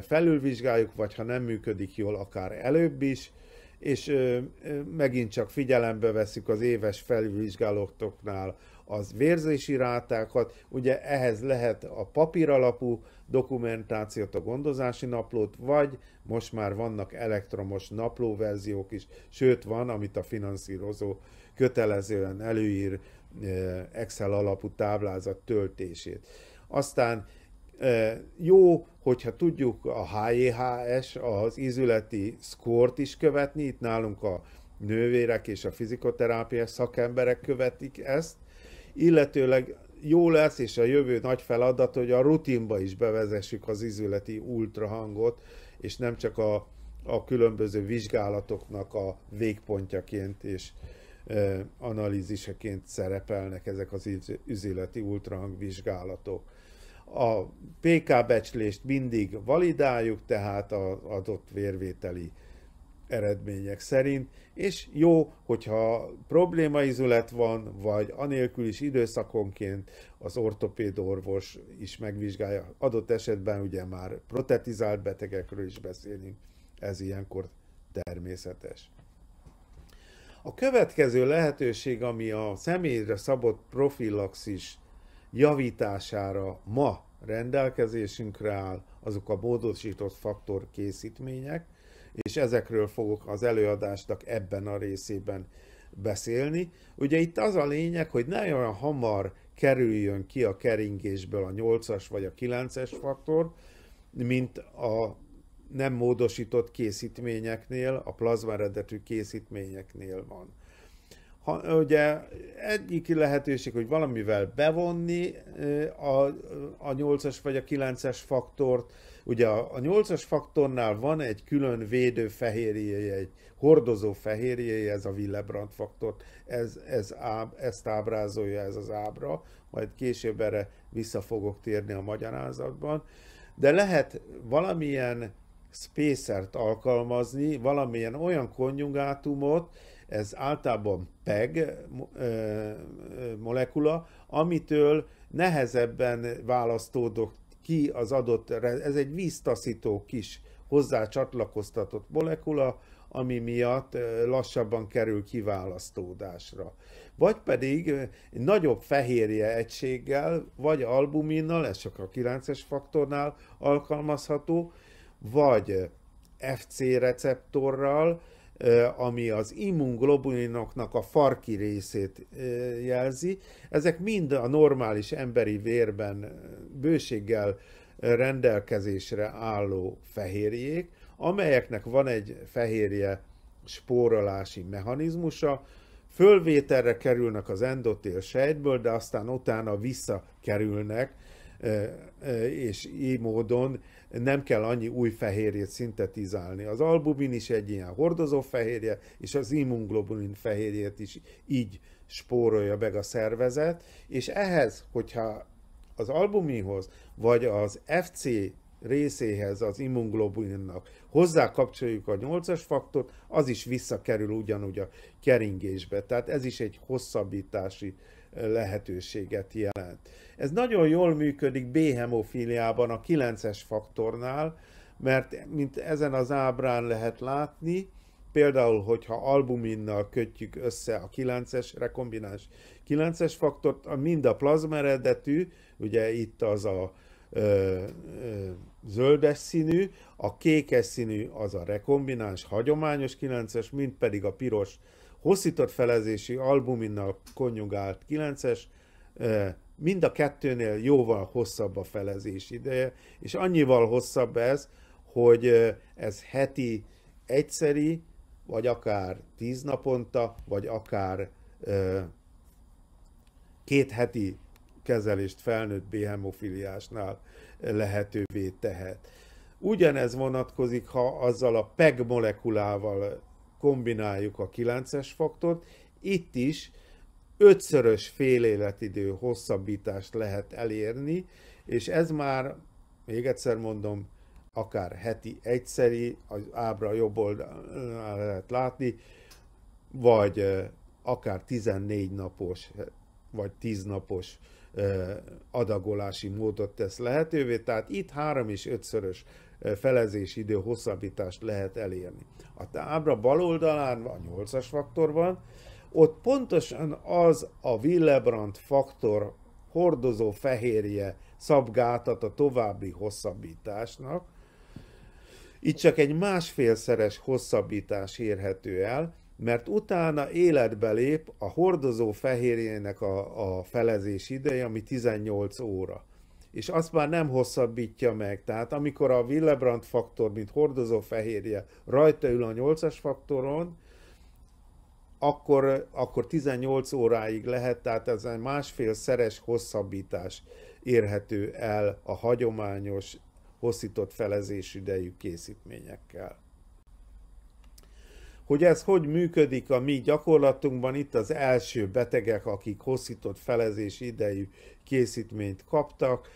S1: felülvizsgáljuk, vagy ha nem működik jól, akár előbb is, és megint csak figyelembe vesszük az éves felülvizsgálatoknál az vérzési rátákat. Ugye ehhez lehet a papíralapú dokumentációt, a gondozási naplót, vagy most már vannak elektromos naplóverziók is, sőt van, amit a finanszírozó kötelezően előír, Excel alapú táblázat töltését. Aztán jó, hogyha tudjuk a HJHS, az ízületi szkórt is követni, itt nálunk a nővérek és a fizikoterápiás szakemberek követik ezt, illetőleg jó lesz, és a jövő nagy feladat, hogy a rutinba is bevezessük az ízületi ultrahangot, és nem csak a különböző vizsgálatoknak a végpontjaként és analíziseként szerepelnek ezek az ízületi ultrahang vizsgálatok. A PK becslést mindig validáljuk, tehát az adott vérvételi eredmények szerint, és jó, hogyha problémaizület van, vagy anélkül is időszakonként az ortopéd orvos is megvizsgálja. Adott esetben ugye már protetizált betegekről is beszélünk, ez ilyenkor természetes. A következő lehetőség, ami a személyre szabott profilaxis javítására ma rendelkezésünkre áll, azok a módosított faktor készítmények, és ezekről fogok az előadásnak ebben a részében beszélni. Ugye itt az a lényeg, hogy ne olyan hamar kerüljön ki a keringésből a 8-as vagy a 9-es faktor, mint a nem módosított készítményeknél, a plazma eredetű készítményeknél van. Ugye egyik lehetőség, hogy valamivel bevonni a 8-as vagy a 9-es faktort. Ugye a 8-as faktornál van egy külön védőfehérjéje, egy hordozó fehérjéje, ez a Willebrand faktor, ezt ábrázolja ez az ábra, majd később erre vissza fogok térni a magyarázatban. De lehet valamilyen spacert alkalmazni, valamilyen olyan konjugátumot, ez általában PEG molekula, amitől nehezebben választódott ki az adott, ez egy víztaszító kis hozzá csatlakoztatott molekula, ami miatt lassabban kerül kiválasztódásra. Vagy pedig egy nagyobb fehérje egységgel, vagy albuminnal, ez csak a 9-es faktornál alkalmazható, vagy FC receptorral, ami az immunglobulinoknak a farki részét jelzi. Ezek mind a normális emberi vérben bőséggel rendelkezésre álló fehérjék, amelyeknek van egy fehérje spórolási mechanizmusa, fölvételre kerülnek az endotél sejtből, de aztán utána visszakerülnek, és így módon nem kell annyi új fehérjét szintetizálni. Az albumin is egy ilyen hordozó fehérje, és az immunglobulin fehérjét is így spórolja meg a szervezet, és ehhez, hogyha az albuminhoz, vagy az FC részéhez az immunglobulinnak hozzákapcsoljuk a 8-as faktort, az is visszakerül ugyanúgy a keringésbe. Tehát ez is egy hosszabbítási lehetőséget jelent. Ez nagyon jól működik B-hemofíliában a 9-es faktornál, mert mint ezen az ábrán lehet látni, például, hogyha albuminnal kötjük össze a 9-es, rekombináns 9-es faktort, mind a plazma eredetű, ugye itt az a zöldes színű, a kékes színű az a rekombináns hagyományos 9-es, mind pedig a piros hosszított felezési albuminnal konjugált 9-es, mind a kettőnél jóval hosszabb a felezés ideje, és annyival hosszabb ez, hogy ez heti egyszeri, vagy akár 10 naponta, vagy akár 2 heti kezelést felnőtt B-hemofiliásnál lehetővé tehet. Ugyanez vonatkozik, ha azzal a PEG molekulával kombináljuk a 9-es faktort, itt is 5-szörös féléletidő hosszabbítást lehet elérni, és ez már, még egyszer mondom, akár heti egyszeri, az ábra jobb oldalán lehet látni, vagy akár 14 napos, vagy 10 napos adagolási módot tesz lehetővé, tehát itt 3 és 5-szörös felezési idő hosszabbítást lehet elérni. A ábra bal oldalán a 8-as faktor van, ott pontosan az a Willebrand faktor hordozó fehérje szab gátat a további hosszabbításnak. Itt csak egy 1,5-szeres hosszabbítás érhető el, mert utána életbe lép a hordozó fehérjének a felezés ideje, ami 18 óra. És azt már nem hosszabbítja meg. Tehát amikor a Willebrand faktor, mint hordozó fehérje rajta ül a 8-as faktoron, akkor 18 óráig lehet, tehát ez egy 1,5-szeres hosszabbítás érhető el a hagyományos hosszított felezés idejű készítményekkel. Hogy ez hogy működik a mi gyakorlatunkban, itt az első betegek, akik hosszított felezés idejű készítményt kaptak.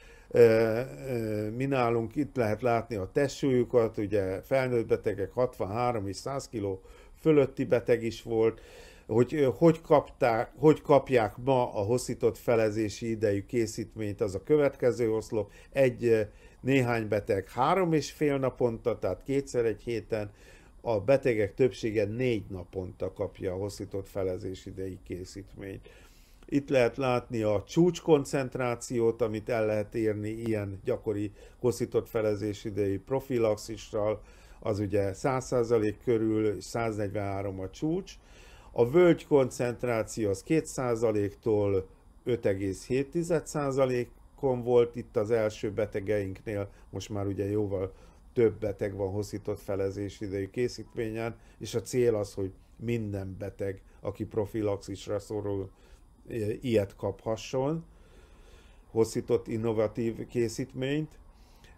S1: Mi nálunk itt lehet látni a testsúlyukat, ugye felnőtt betegek 63 és 100 kg fölötti beteg is volt, hogy kapják ma a hosszított felezési idejű készítményt, az a következő oszlop. Néhány beteg 3,5 naponta, tehát 2-szer egy héten, a betegek többsége 4 naponta kapja a hosszított felezés idejű készítményt. Itt lehet látni a csúcskoncentrációt, amit el lehet érni ilyen gyakori hosszított felezés idejű profilaxissal, az ugye 100% körül, 143 a csúcs. A völgy koncentráció az 2%-tól 5,7%-on volt itt az első betegeinknél, most már ugye jóval több beteg van hosszított felezés idejű készítményen, és a cél az, hogy minden beteg, aki profilaxisra szorul, ilyet kaphasson, hosszított innovatív készítményt.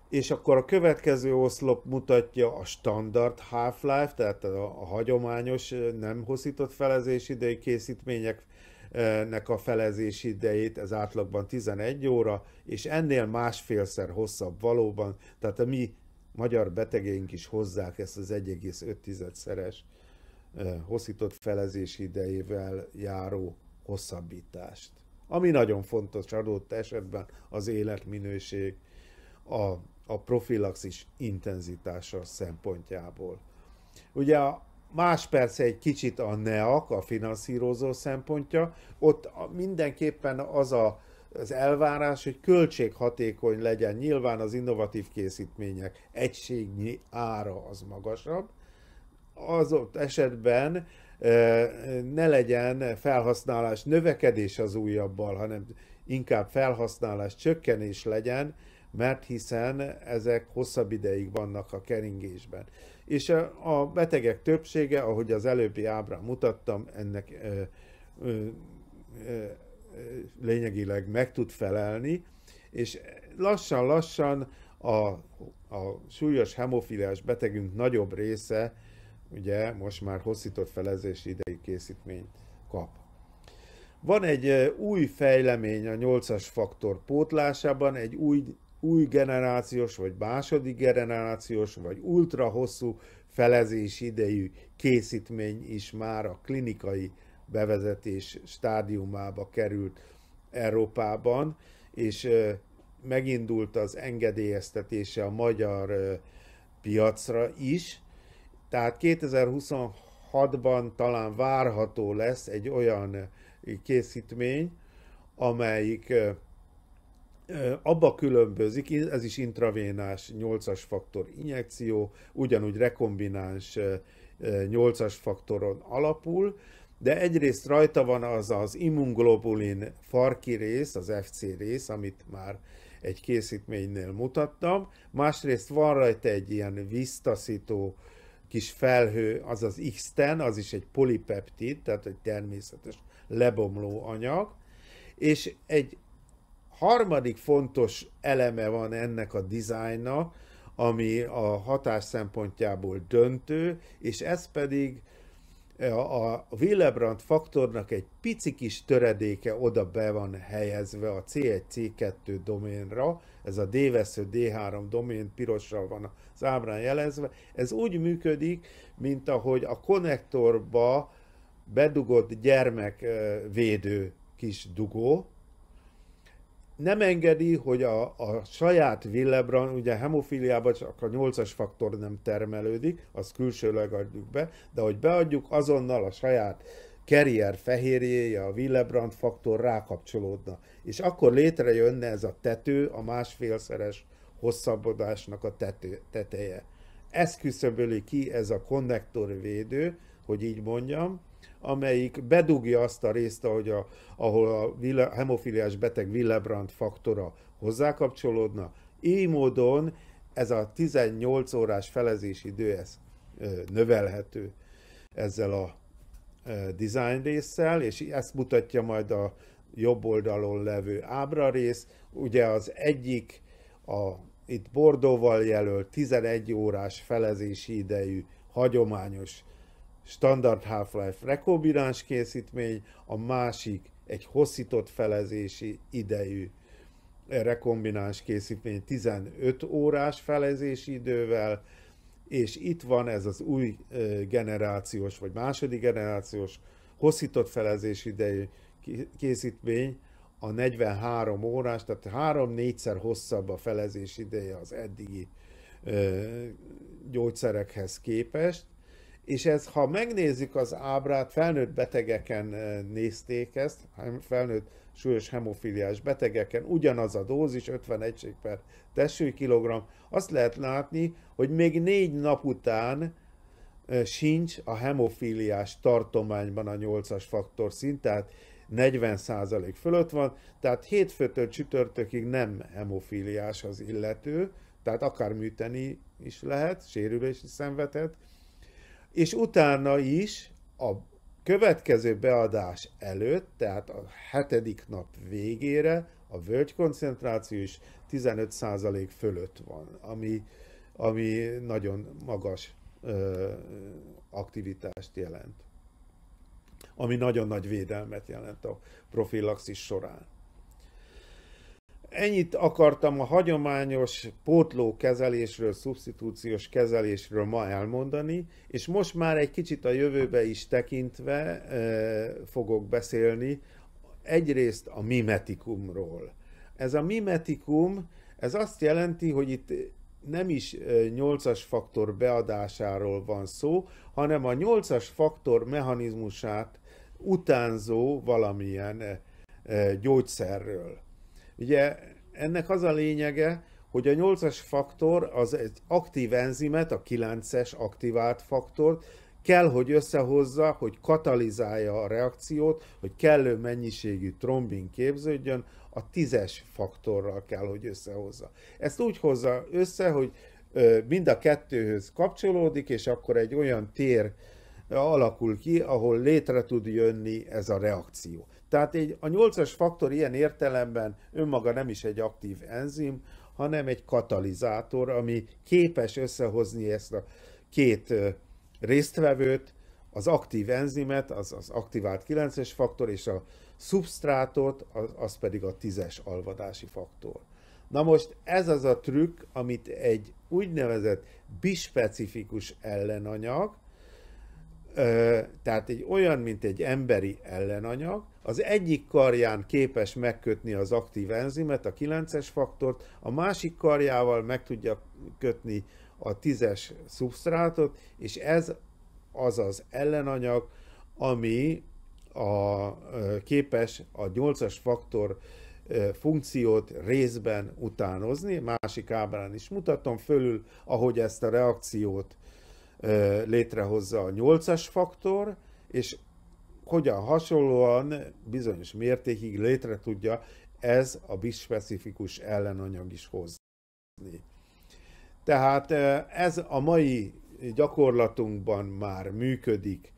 S1: És akkor a következő oszlop mutatja a standard half-life, tehát a hagyományos, nem hosszított felezés idejű készítményeknek a felezés idejét, ez átlagban 11 óra, és ennél 1,5-szer hosszabb valóban, tehát a mi magyar betegeink is hozzák ezt az 1,5-szeres hosszított felezés idejével járó hosszabbítást. Ami nagyon fontos adott esetben az életminőség, a profilaxis intenzitása szempontjából. Ugye más persze egy kicsit a NEAK, a finanszírozó szempontja, ott mindenképpen az elvárás, hogy költséghatékony legyen. Nyilván az innovatív készítmények egységnyi ára az magasabb, az ott esetben ne legyen felhasználás növekedés az újabbal, hanem inkább felhasználás csökkenés legyen, mert hiszen ezek hosszabb ideig vannak a keringésben. És a betegek többsége, ahogy az előbbi ábrán mutattam, ennek lényegileg meg tud felelni, és lassan-lassan a súlyos hemofiliás betegünk nagyobb része, ugye most már hosszított felezési idejű készítményt kap. Van egy új fejlemény a 8-as faktor pótlásában, egy új generációs, vagy második generációs, vagy ultra hosszú felezési idejű készítmény is már a klinikai bevezetés stádiumába került Európában, és megindult az engedélyeztetése a magyar piacra is. Tehát 2026-ban talán várható lesz egy olyan készítmény, amelyik abba különbözik, ez is intravénás 8-as faktor injekció, ugyanúgy rekombináns 8-as faktoron alapul, de egyrészt rajta van az immunglobulin farki rész, az FC rész, amit már egy készítménynél mutattam, másrészt van rajta egy ilyen víztaszító kis felhő, az az X10, az is egy polipeptid, tehát egy természetes lebomló anyag, és egy harmadik fontos eleme van ennek a dizájnnak, ami a hatás szempontjából döntő, és ez pedig a Willebrand faktornak egy pici kis töredéke oda be van helyezve a C1-C2 doménra, ez a D-vesző D3 domén pirossal van az ábrán jelezve. Ez úgy működik, mint ahogy a konnektorba bedugott gyermekvédő kis dugó, nem engedi, hogy a saját Willebrand, ugye hemofíliában csak a 8-as faktor nem termelődik, azt külsőleg adjuk be, de hogy beadjuk, azonnal a saját carrier fehérjéje, a Willebrand faktor rákapcsolódna. És akkor létrejönne ez a tető, a másfélszeres hosszabbodásnak a teteje. Ez küszöböli ki ez a konnektorvédő, hogy így mondjam, amelyik bedugja azt a részt, ahol a hemofiliás beteg Willebrand faktora hozzákapcsolódna. Így módon ez a 18 órás felezési idő ez növelhető ezzel a design résszel, és ezt mutatja majd a jobb oldalon levő ábrarész. Ugye az egyik, itt bordóval jelölt 11 órás felezési idejű hagyományos standard Half-Life rekombináns készítmény, a másik egy hosszított felezési idejű rekombináns készítmény 15 órás felezési idővel, és itt van ez az új generációs, vagy második generációs hosszított felezési idejű készítmény, a 43 órás, tehát 3-4-szer hosszabb a felezési ideje az eddigi gyógyszerekhez képest, és ez, ha megnézzük az ábrát, felnőtt betegeken nézték ezt, felnőtt súlyos hemofiliás betegeken, ugyanaz a dózis, 50 egység per testsúlykilogramm, azt lehet látni, hogy még 4 nap után sincs a hemofiliás tartományban a 8-as faktor szint, tehát 40% fölött van, tehát hétfőtől csütörtökig nem hemofiliás az illető, tehát akár műteni is lehet, sérülés is szenvedhet, és utána is a következő beadás előtt, tehát a 7. nap végére a völgykoncentráció is 15% fölött van, ami nagyon magas aktivitást jelent, ami nagyon nagy védelmet jelent a profilaxis során. Ennyit akartam a hagyományos pótlókezelésről, szubsztitúciós kezelésről ma elmondani, és most már egy kicsit a jövőbe is tekintve fogok beszélni egyrészt a mimetikumról. Ez a mimetikum, ez azt jelenti, hogy itt nem is 8-as faktor beadásáról van szó, hanem a 8-as faktor mechanizmusát utánzó valamilyen gyógyszerről. Ugye ennek az a lényege, hogy a 8-as faktor az egy aktív enzimet, a 9-es aktivált faktort kell, hogy összehozza, hogy katalizálja a reakciót, hogy kellő mennyiségű trombin képződjön, a 10-es faktorral kell, hogy összehozza. Ezt úgy hozza össze, hogy mind a kettőhöz kapcsolódik, és akkor egy olyan tér alakul ki, ahol létre tud jönni ez a reakció. Tehát a 8-as faktor ilyen értelemben önmaga nem is egy aktív enzim, hanem egy katalizátor, ami képes összehozni ezt a két résztvevőt, az aktív enzimet, az aktivált 9-es faktor, és a szubsztrátot, az pedig a 10-es alvadási faktor. Na most ez az a trükk, amit egy úgynevezett bispecifikus ellenanyag, tehát egy olyan, mint egy emberi ellenanyag, az egyik karján képes megkötni az aktív enzimet, a 9-es faktort, a másik karjával meg tudja kötni a 10-es szubsztrátot, és ez az az ellenanyag, ami képes a 8-as faktor funkciót részben utánozni. Másik ábrán is mutatom fölül, ahogy ezt a reakciót létrehozza a 8-as faktor, és hogyan hasonlóan bizonyos mértékig létre tudja ez a bispecifikus ellenanyag is hozni. Tehát ez a mai gyakorlatunkban már működik,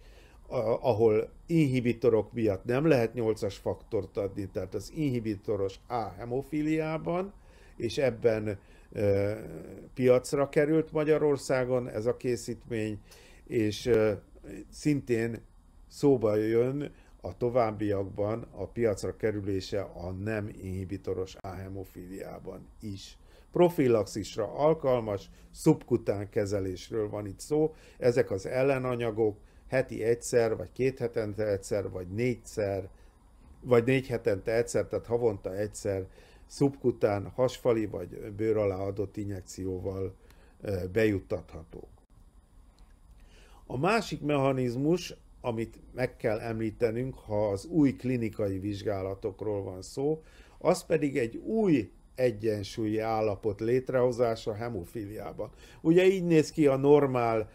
S1: ahol inhibitorok miatt nem lehet 8-as faktort adni, tehát az inhibitoros A hemofíliában, és ebben piacra került Magyarországon ez a készítmény, és szintén szóba jön a továbbiakban a piacra kerülése a nem inhibitoros A hemofíliában is. Profilaxisra alkalmas, szubkután kezelésről van itt szó. Ezek az ellenanyagok heti egyszer, vagy 2 hetente egyszer, vagy 4-szer, vagy 4 hetente egyszer, tehát havonta egyszer szubkután, hasfali vagy bőr alá adott injekcióval bejuttathatók. A másik mechanizmus, amit meg kell említenünk, ha az új klinikai vizsgálatokról van szó, az pedig egy új egyensúlyi állapot létrehozása hemofíliában. Ugye így néz ki a normál,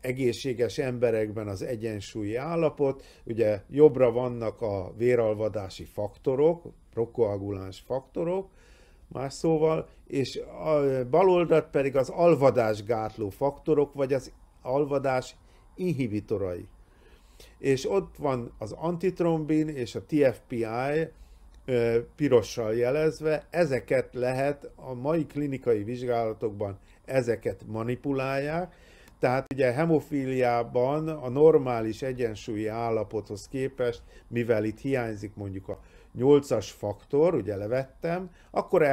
S1: egészséges emberekben az egyensúlyi állapot, ugye jobbra vannak a véralvadási faktorok, prokoaguláns faktorok, más szóval, és a bal oldalt pedig az alvadásgátló faktorok, vagy az alvadás inhibitorai. És ott van az antitrombin és a TFPI pirossal jelezve, ezeket lehet a mai klinikai vizsgálatokban, ezeket manipulálják, tehát ugye hemofíliában a normális egyensúlyi állapothoz képest, mivel itt hiányzik mondjuk a 8-as faktor, ugye levettem, akkor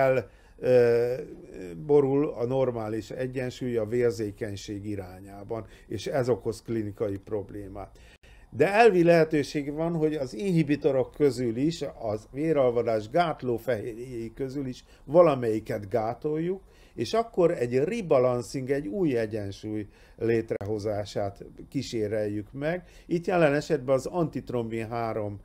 S1: elborul a normális egyensúly a vérzékenység irányában, és ez okoz klinikai problémát. De elvi lehetőség van, hogy az inhibitorok közül is, az véralvadás gátló fehérjéi közül is valamelyiket gátoljuk, és akkor egy rebalancing, egy új egyensúly létrehozását kíséreljük meg. Itt jelen esetben az antitrombin 3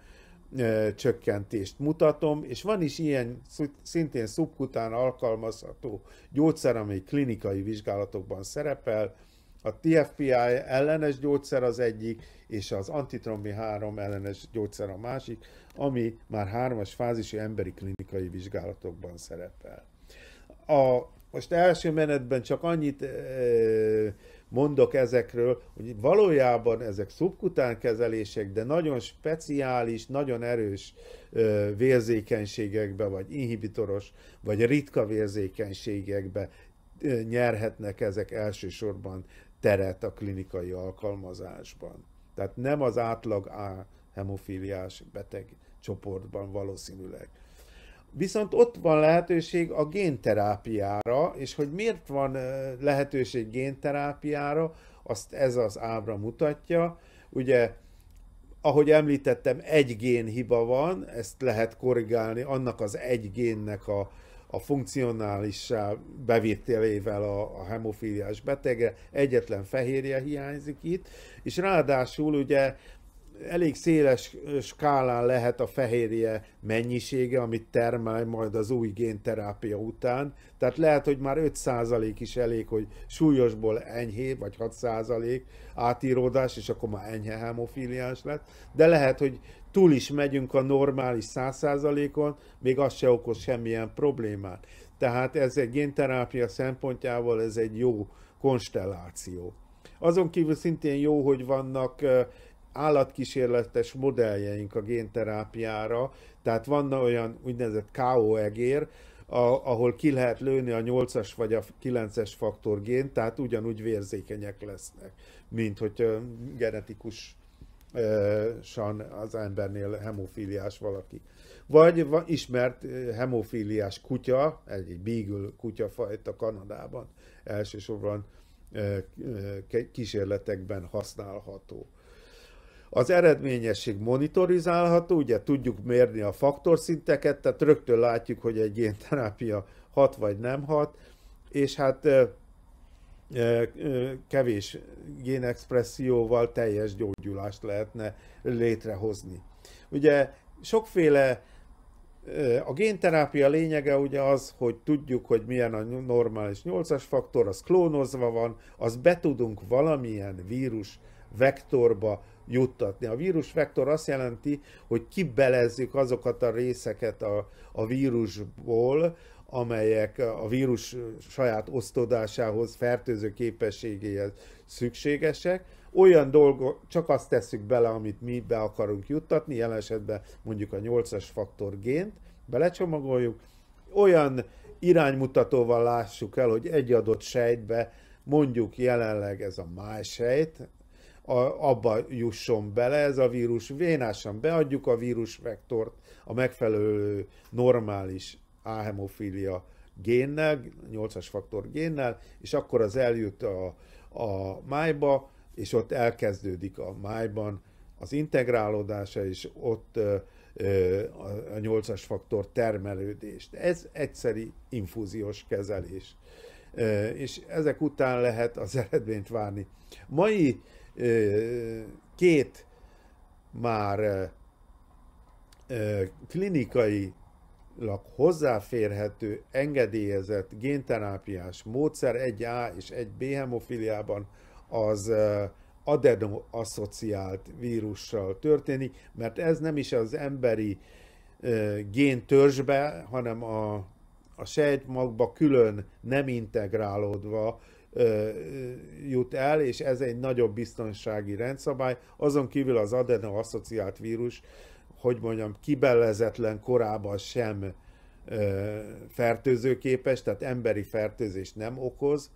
S1: csökkentést mutatom, és van is ilyen szintén szubkután alkalmazható gyógyszer, amely klinikai vizsgálatokban szerepel. A TFPI ellenes gyógyszer az egyik, és az antitrombin 3 ellenes gyógyszer a másik, ami már 3-as fázisú emberi klinikai vizsgálatokban szerepel. Most első menetben csak annyit mondok ezekről, hogy valójában ezek szubkután kezelések, de nagyon speciális, nagyon erős vérzékenységekbe, vagy inhibitoros, vagy ritka vérzékenységekbe nyerhetnek ezek elsősorban teret a klinikai alkalmazásban. Tehát nem az átlag A hemofíliás beteg csoportban valószínűleg. Viszont ott van lehetőség a génterápiára, és hogy miért van lehetőség génterápiára, azt ez az ábra mutatja. Ugye, ahogy említettem, egy génhiba van, ezt lehet korrigálni, annak az egy génnek a funkcionálissá bevételével a hemofíliás betegre, egyetlen fehérje hiányzik itt, és ráadásul ugye elég széles skálán lehet a fehérje mennyisége, amit termel majd az új génterápia után. Tehát lehet, hogy már 5% is elég, hogy súlyosból enyhé, vagy 6% átíródás, és akkor már enyhe hemofíliás lett. De lehet, hogy túl is megyünk a normális 100%-on, még az se okoz semmilyen problémát. Tehát ez egy génterápia szempontjából ez egy jó konstelláció. Azon kívül szintén jó, hogy vannak állatkísérletes modelljeink a génterápiára, tehát van olyan úgynevezett KO egér, ahol ki lehet lőni a 8-as vagy a 9-es faktor gént, tehát ugyanúgy vérzékenyek lesznek, mint hogy genetikusan az embernél hemofíliás valaki. Vagy ismert hemofíliás kutya, egy beagle kutyafajta Kanadában elsősorban kísérletekben használható. Az eredményesség monitorizálható, ugye tudjuk mérni a faktorszinteket, tehát rögtön látjuk, hogy egy génterápia hat vagy nem hat, és hát kevés génexpresszióval teljes gyógyulást lehetne létrehozni. Ugye sokféle, a génterápia lényege ugye az, hogy tudjuk, hogy milyen a normális 8-as faktor, az klónozva van, az be tudunk valamilyen vírus vektorba juttatni. A vírusvektor azt jelenti, hogy kibelezzük azokat a részeket a vírusból, amelyek a vírus saját osztódásához, fertőző képességéhez szükségesek. Olyan dolgok, csak azt tesszük bele, amit mi be akarunk juttatni, jelen esetben mondjuk a 8-as faktor gént belecsomagoljuk, olyan iránymutatóval lássuk el, hogy egy adott sejtbe, mondjuk jelenleg ez a májsejt, abba jusson bele ez a vírus, vénásan beadjuk a vírusvektort a megfelelő normális A-hemofília génnel, 8-as faktor génnel, és akkor az eljut a májba, és ott elkezdődik a májban az integrálódása, és ott a 8-as faktor termelődést. Ez egyszeri infúziós kezelés. És ezek után lehet az eredményt várni. Mai két már klinikailag hozzáférhető, engedélyezett génterápiás módszer 1A és 1B hemofiliában az adeno-asszociált vírussal történik, mert ez nem is az emberi géntörzsbe, hanem a sejtmagba külön nem integrálódva jut el, és ez egy nagyobb biztonsági rendszabály. Azon kívül az adeno-asszociált vírus, hogy mondjam, kibelezetlen korában sem fertőzőképes, tehát emberi fertőzést nem okoz.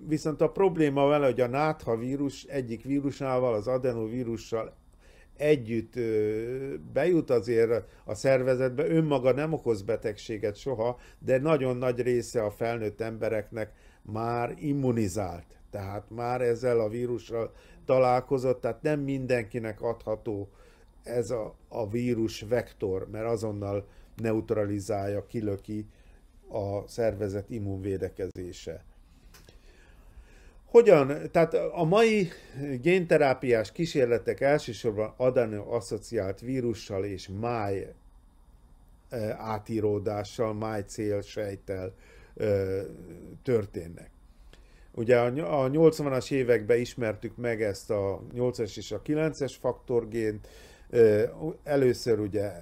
S1: Viszont a probléma vele, hogy a nátha vírus egyik vírusával, az adenovírussal együtt bejut azért a szervezetbe, önmaga nem okoz betegséget soha, de nagyon nagy része a felnőtt embereknek már immunizált. Tehát már ezzel a vírussal találkozott, tehát nem mindenkinek adható ez a vírus vektor, mert azonnal neutralizálja, kilöki a szervezet immunvédekezése. Hogyan? Tehát a mai génterápiás kísérletek elsősorban adeno-asszociált vírussal és máj átíródással, máj célsejttel történnek. Ugye a 80-as években ismertük meg ezt a 8-as és a 9-es faktorgént, először ugye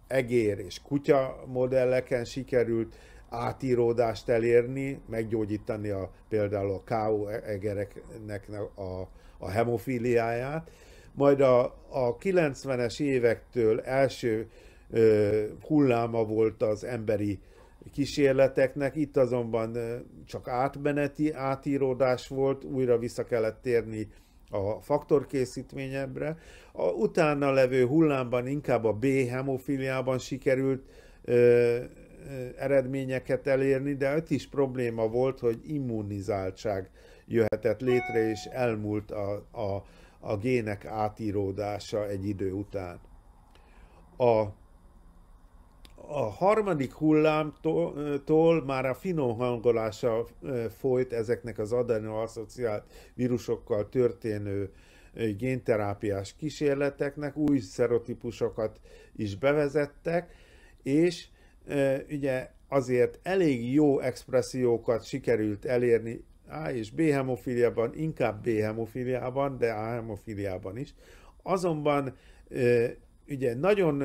S1: egér és kutya modelleken sikerült átíródást elérni, meggyógyítani például a KO egereknek a hemofíliáját. Majd a 90-es évektől első hulláma volt az emberi kísérleteknek, itt azonban csak átmeneti átíródás volt, újra vissza kellett térni a faktorkészítményebre. A utána levő hullámban inkább a B hemofíliában sikerült eredményeket elérni, de ott is probléma volt, hogy immunizáltság jöhetett létre, és elmúlt a gének átíródása egy idő után. A harmadik hullámtól már a finom hangolása folyt ezeknek az adeno-asszociált vírusokkal történő génterápiás kísérleteknek, új szerotípusokat is bevezettek, és ugye azért elég jó expressziókat sikerült elérni A és B hemofíliában, inkább B hemofíliában, de A hemofíliában is. Azonban ugye nagyon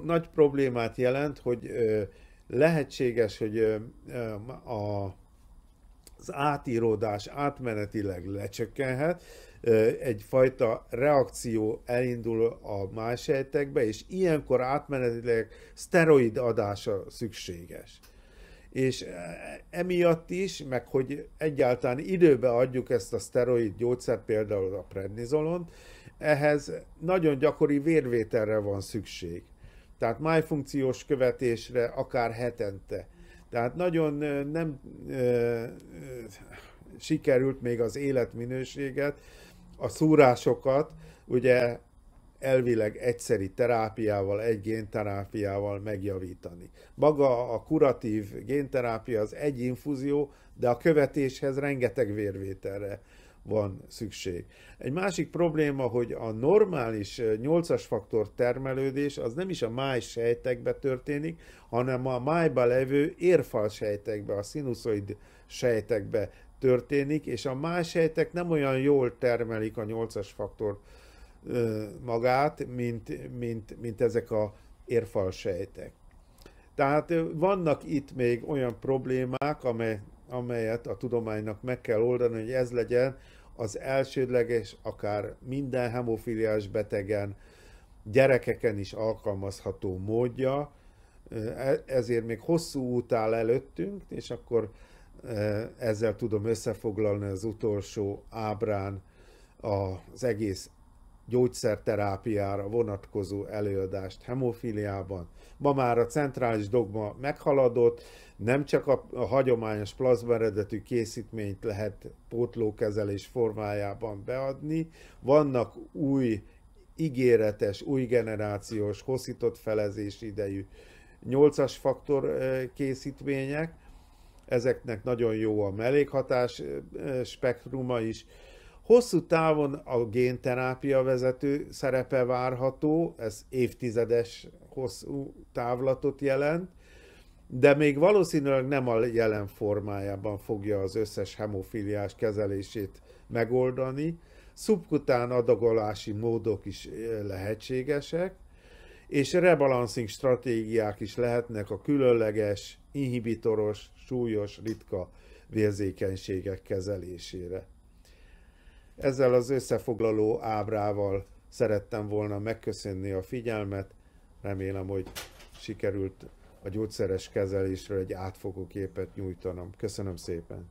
S1: nagy problémát jelent, hogy lehetséges, hogy az átíródás átmenetileg lecsökkenhet, egyfajta reakció elindul a májsejtekbe, és ilyenkor átmenetileg szteroid adása szükséges. És emiatt is, meg hogy egyáltalán időbe adjuk ezt a szteroid gyógyszert, például a prednizolont, ehhez nagyon gyakori vérvételre van szükség. Tehát májfunkciós követésre akár hetente. Tehát nagyon nem sikerült még az életminőséget, a szúrásokat ugye elvileg egyszeri terápiával, egy génterápiával megjavítani. Maga a kuratív génterápia az egy infúzió, de a követéshez rengeteg vérvételre van szükség. Egy másik probléma, hogy a normális 8-as faktor termelődés az nem is a májsejtekbe történik, hanem a májban levő érfalsejtekbe, a szinuszoid sejtekbe történik, és a májsejtek nem olyan jól termelik a 8-as faktor magát, mint ezek a érfalsejtek. Tehát vannak itt még olyan problémák, amelyet a tudománynak meg kell oldani, hogy ez legyen az elsődleges, akár minden hemofiliás betegen, gyerekeken is alkalmazható módja, ezért még hosszú út áll előttünk, és akkor ezzel tudom összefoglalni az utolsó ábrán az egész gyógyszerterápiára vonatkozó előadást hemofíliában. Ma már a centrális dogma meghaladott, nem csak a hagyományos plazma eredetű készítményt lehet pótlókezelés formájában beadni, vannak új, ígéretes, új generációs, hosszított felezés idejű 8-as faktor készítmények, ezeknek nagyon jó a mellékhatás spektruma is. Hosszú távon a génterápia vezető szerepe várható, ez évtizedes hosszú távlatot jelent, de még valószínűleg nem a jelen formájában fogja az összes hemofiliás kezelését megoldani. Szubkután adagolási módok is lehetségesek, és rebalancing stratégiák is lehetnek a különleges, inhibitoros, súlyos, ritka vérzékenységek kezelésére. Ezzel az összefoglaló ábrával szerettem volna megköszönni a figyelmet. Remélem, hogy sikerült a gyógyszeres kezelésről egy átfogó képet nyújtanom. Köszönöm szépen!